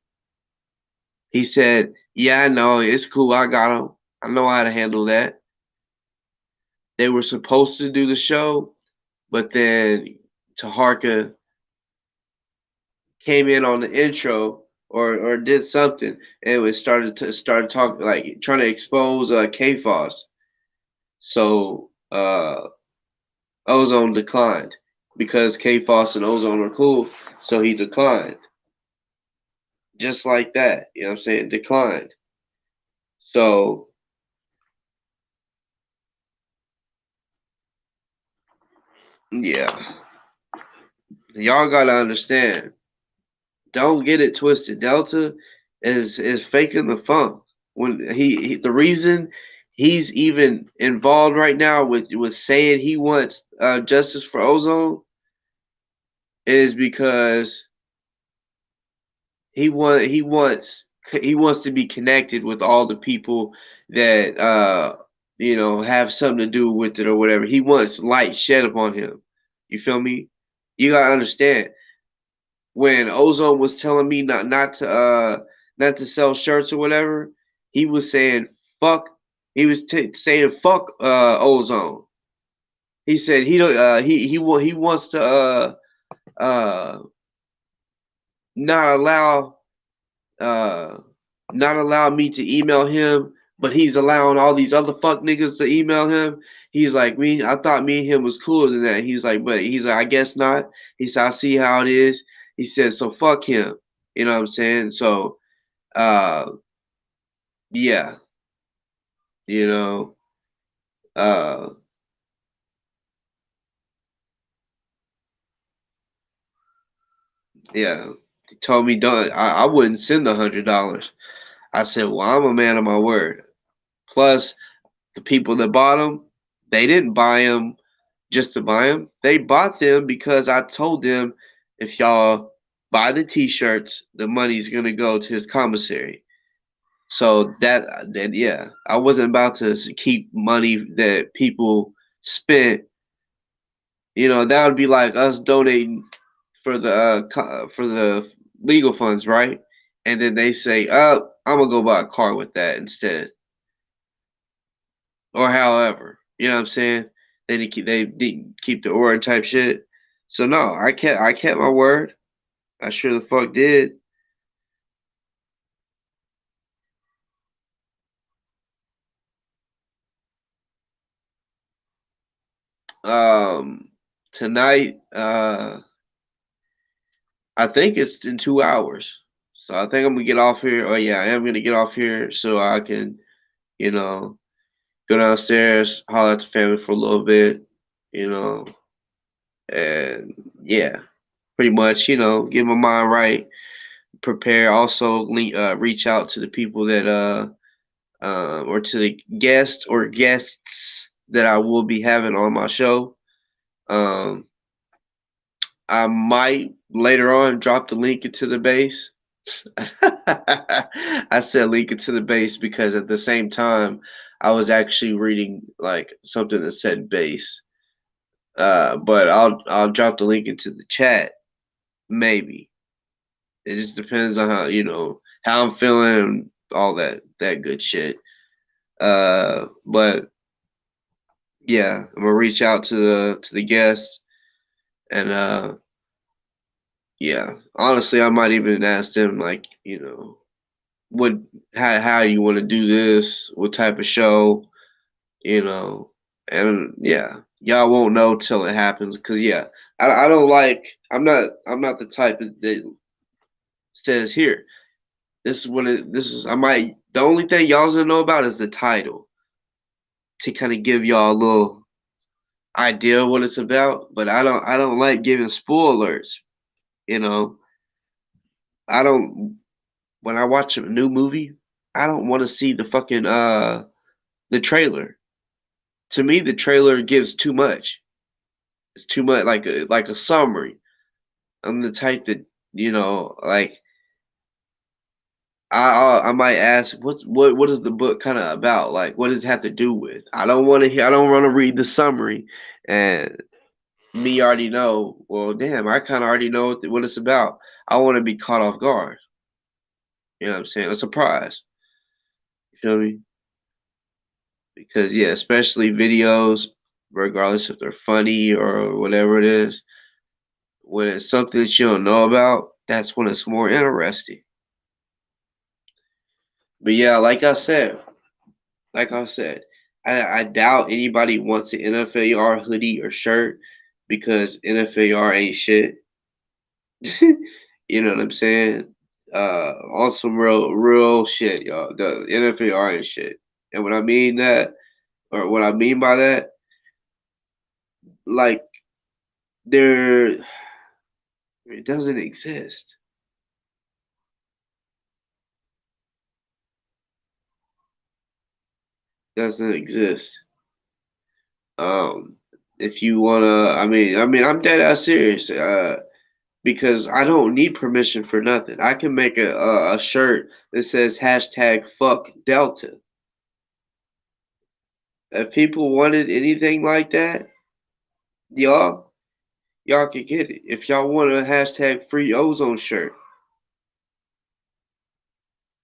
He said, "Yeah, I know, it's cool. I got him. I know how to handle that." They were supposed to do the show, but then Taharka came in on the intro or did something and it started talking like trying to expose KFOS. So Ozone declined because KFOS and Ozone are cool, so he declined. Just like that, you know what I'm saying? Declined. So yeah, y'all gotta understand. Don't get it twisted. Delta is faking the funk. When the reason he's even involved right now with saying he wants justice for Ozone is because he wants to be connected with all the people that have something to do with it or whatever. He wants light shed upon him. You feel me? You gotta understand when Ozone was telling me not to sell shirts or whatever, he was saying fuck. He was saying fuck Ozone. He said he wants to uh not allow uh not allow me to email him, but he's allowing all these other fuck niggas to email him. He's like, I thought me and him was cooler than that. He's like, but he's like, I guess not. He said, I see how it is. He said, so fuck him. You know what I'm saying? So, uh, yeah, you know, uh, yeah. He told me don't. I wouldn't send $100. I said, well, I'm a man of my word. Plus, the people that bought them, they didn't buy them just to buy them. They bought them because I told them if y'all buy the t-shirts, the money's gonna go to his commissary. So that yeah, I wasn't about to keep money that people spent. That would be like us donating for the legal funds, right? And then they say, I'm gonna go buy a car with that instead, or however. You know what I'm saying? They didn't keep the order type shit. So no, I kept my word. I sure the fuck did. Um, Tonight, I think it's in 2 hours. So I think I'm gonna get off here. Oh yeah, I am gonna get off here so I can, you know, go downstairs, holler at the family for a little bit, you know, and yeah, pretty much, get my mind right, prepare. Also, reach out to the people that or to the guests that I will be having on my show. Um, I might later on drop the link into the base. I said link into the base because at the same time I was actually reading like something that said base. But I'll drop the link into the chat. Maybe. It just depends on how I'm feeling, all that good shit. But yeah, I'm gonna reach out to the guests and yeah. Honestly, I might even ask them like, what how you want to do this, what type of show, you know, and yeah, y'all won't know till it happens. Cause yeah, I don't like. I'm not the type that says here. This is what it. This is. I might. The only thing y'all's gonna know about is the title to kind of give y'all a little idea of what it's about. But I don't like giving spoilers. You know. I don't. When I watch a new movie, I don't want to see the trailer. To me, the trailer gives too much. It's too much, like a summary. I'm the type that like I might ask, what is the book kind of about? Like, what does it have to do with? I don't want to hear. I don't want to read the summary, and me already know. Well, damn, I kind of already know what it's about. I want to be caught off guard. You know what I'm saying? A surprise. You feel me? Because yeah, especially videos, regardless if they're funny or whatever it is, when it's something that you don't know about, that's when it's more interesting. But yeah, like I said, I doubt anybody wants an NFAR hoodie or shirt because NFAR ain't shit. You know what I'm saying? On some real shit, y'all. The NFAR ain't shit. And what I mean that, or what I mean by that, like there, it doesn't exist. Doesn't exist. Um, if you wanna, I'm dead ass serious. Because I don't need permission for nothing. I can make a shirt that says hashtag fuck Delta. If people wanted anything like that, y'all can get it. If y'all want a hashtag free ozone shirt,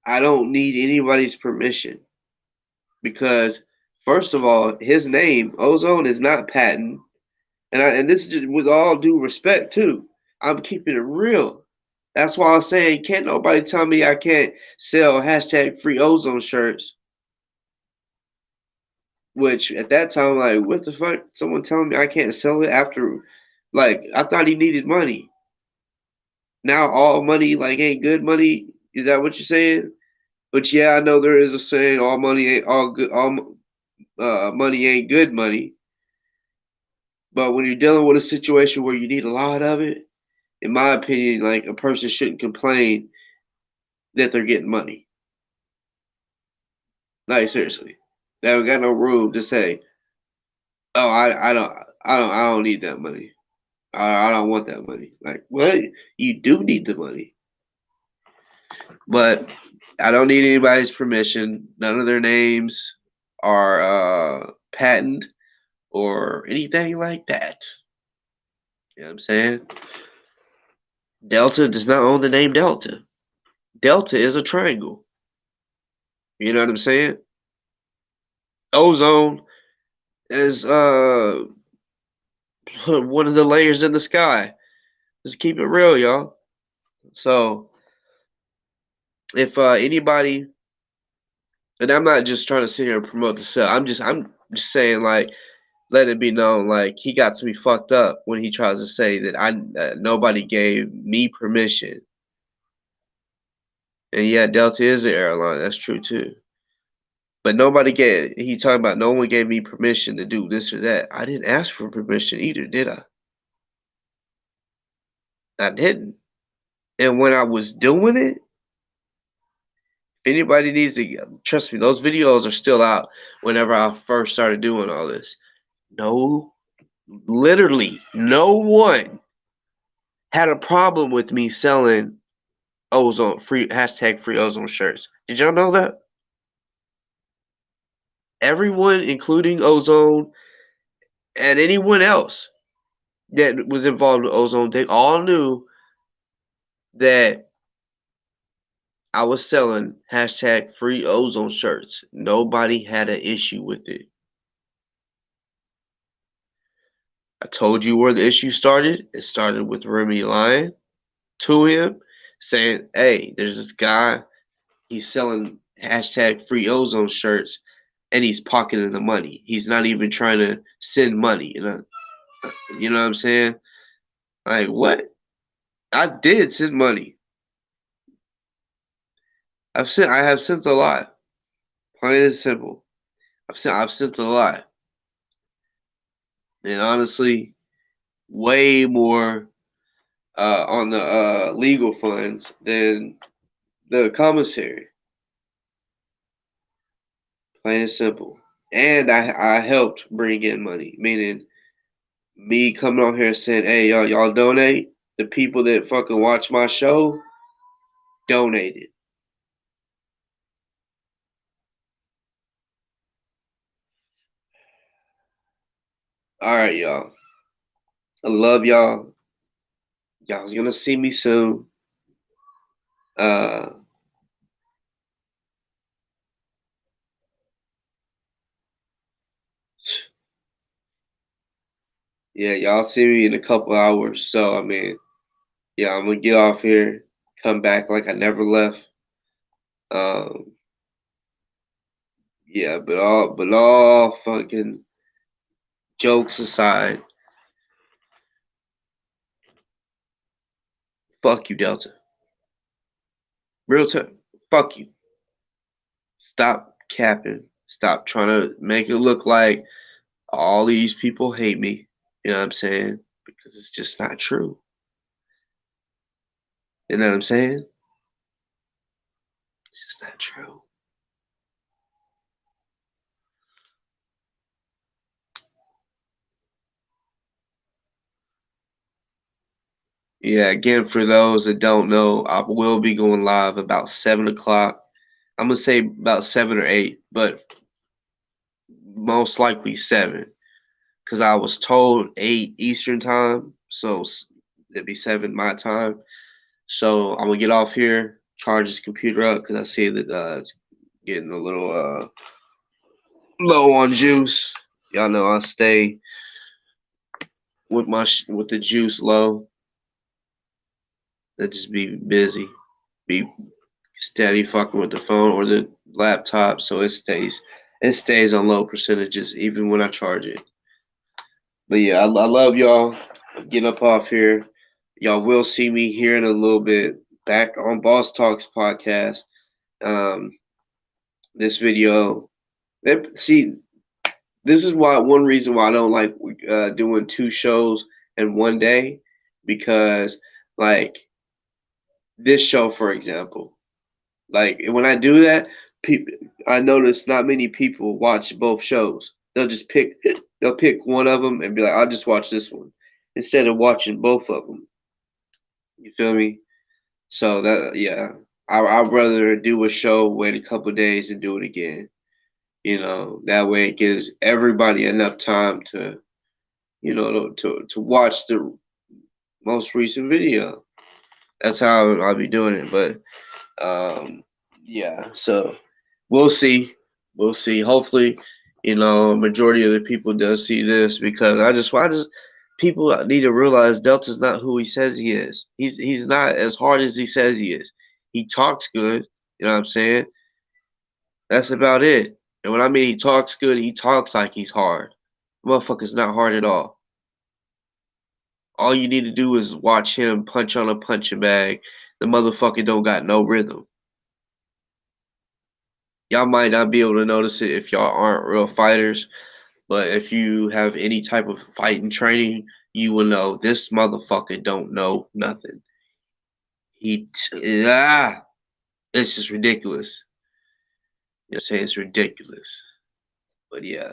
I don't need anybody's permission because first of all, his name ozone is not patent, and this is just with all due respect too. I'm keeping it real. That's why I'm saying can't nobody tell me I can't sell hashtag free ozone shirts. Which at that time, like, what the fuck? Someone telling me I can't sell it after, like, I thought he needed money. Now all money like ain't good money. Is that what you're saying? But yeah, I know there is a saying all money ain't all good. All money ain't good money. But when you're dealing with a situation where you need a lot of it, in my opinion, like a person shouldn't complain that they're getting money. Like seriously, they don't got no room to say, "Oh, I don't need that money. I don't want that money." Like, what? You do need the money, but I don't need anybody's permission. None of their names are patent or anything like that. You know what I'm saying? Delta does not own the name Delta. Delta is a triangle. You know what I'm saying? Ozone is one of the layers in the sky. Just keep it real, y'all. So if anybody, and I'm not just trying to sit here and promote the sale. I'm just saying, like, let it be known, like, he got to be fucked up when he tries to say that nobody gave me permission. And yeah, Delta is an airline. That's true too. But he talking about no one gave me permission to do this or that. I didn't ask for permission either, did I? I didn't. And when I was doing it, if anybody needs to trust me, those videos are still out whenever I first started doing all this. No, literally, no one had a problem with me selling ozone free #free ozone shirts. Did y'all know that? Everyone, including Ozone and anyone else that was involved with Ozone, they all knew that I was selling #free ozone shirts. Nobody had an issue with it. I told you where the issue started. It started with Remy lying to him, saying, hey, there's this guy, he's selling #free ozone shirts and he's pocketing the money. He's not even trying to send money. You know what I'm saying? Like, what? I did send money. I have sent a lot. Plain and simple. I've sent a lot. And honestly, way more on the legal funds than the commissary. Plain and simple. And I helped bring in money, meaning me coming on here saying, hey, y'all donate. The people that fucking watch my show donated. All right, y'all. I love y'all. Y'all's gonna see me soon. Uh, yeah, y'all see me in a couple hours. So I mean, yeah, I'm gonna get off here, come back like I never left. Um, yeah, but all fucking jokes aside, fuck you, Delta. Real time, fuck you. Stop capping. Stop trying to make it look like all these people hate me. You know what I'm saying? Because it's just not true. You know what I'm saying? It's just not true. Yeah, again, for those that don't know, I will be going live about 7 o'clock. I'm gonna say about 7 or 8, but most likely 7, because I was told 8 Eastern time, so it'd be 7 my time. So I'm gonna get off here, charge this computer up, because I see that it's getting a little low on juice. Y'all know I stay with with the juice low. That just be busy, be steady fucking with the phone or the laptop, so it stays on low percentages even when I charge it. But yeah, I love y'all. Getting up off here. Y'all will see me here in a little bit back on Boss Talks podcast. Um, this video. See, this is why one reason why I don't like doing 2 shows in one day, because like this show, for example, like when I do that, people, I notice not many people watch both shows. They'll pick one of them and be like, I'll just watch this one instead of watching both of them. You feel me? So that, yeah, I'd rather do a show, wait a couple of days, and do it again. That way it gives everybody enough time to, to watch the most recent video. That's how I'll be doing it. But yeah, so we'll see. We'll see. Hopefully, a majority of the people does see this because I just people need to realize Delta's not who he says he is. He's not as hard as he says he is. He talks good, you know what I'm saying? That's about it. And when I mean he talks good, he talks like he's hard. Motherfucker's not hard at all. All you need to do is watch him punch on a punching bag. The motherfucker don't got no rhythm. Y'all might not be able to notice it if y'all aren't real fighters, but if you have any type of fighting training, you will know this motherfucker don't know nothing. He it's just ridiculous. You know what I'm saying? It's ridiculous. But yeah,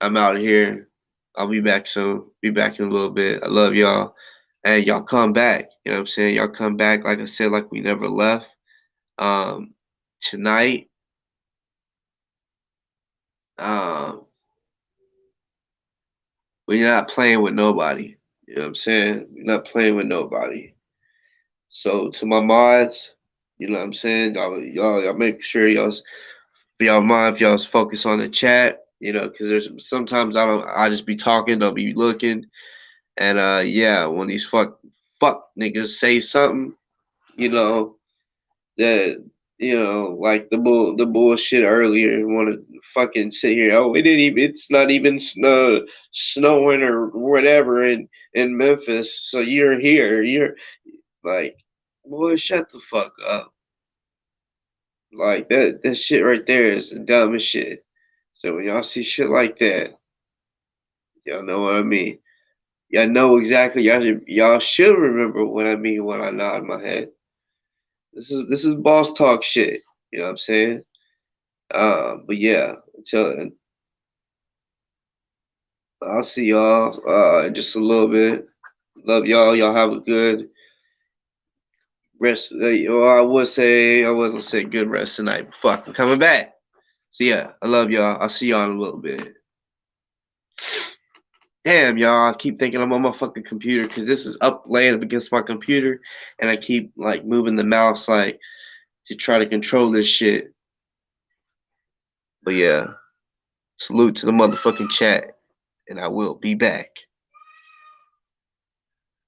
I'm out of here. I'll be back soon. Be back in a little bit. I love y'all. And y'all come back. You know what I'm saying? Y'all come back, like I said, like we never left. Um, Tonight, um, we're not playing with nobody. You know what I'm saying? We're not playing with nobody. So to my mods, you know what I'm saying? Y'all make sure y'all mind if y'all's focus on the chat. Because there's sometimes I just be talking, don't be looking, and yeah, when these fuck niggas say something, you know that like the bullshit earlier, want to fucking sit here. Oh, it's not even snowing or whatever in Memphis, so you're here. You're like, boy, shut the fuck up. Like that shit right there is the dumbest shit. So when y'all see shit like that, y'all know what I mean. Y'all know exactly. Y'all should remember what I mean when I nod my head. This is boss talk shit. You know what I'm saying? But yeah, until I'll see y'all in just a little bit. Love y'all. Y'all have a good rest. Well, I wasn't say good rest tonight. But fuck, I'm coming back. So yeah, I love y'all. I'll see y'all in a little bit. Damn, y'all. I keep thinking I'm on my fucking computer because this is up laying up against my computer, and I keep like moving the mouse like to try to control this shit. But yeah, salute to the motherfucking chat, and I will be back.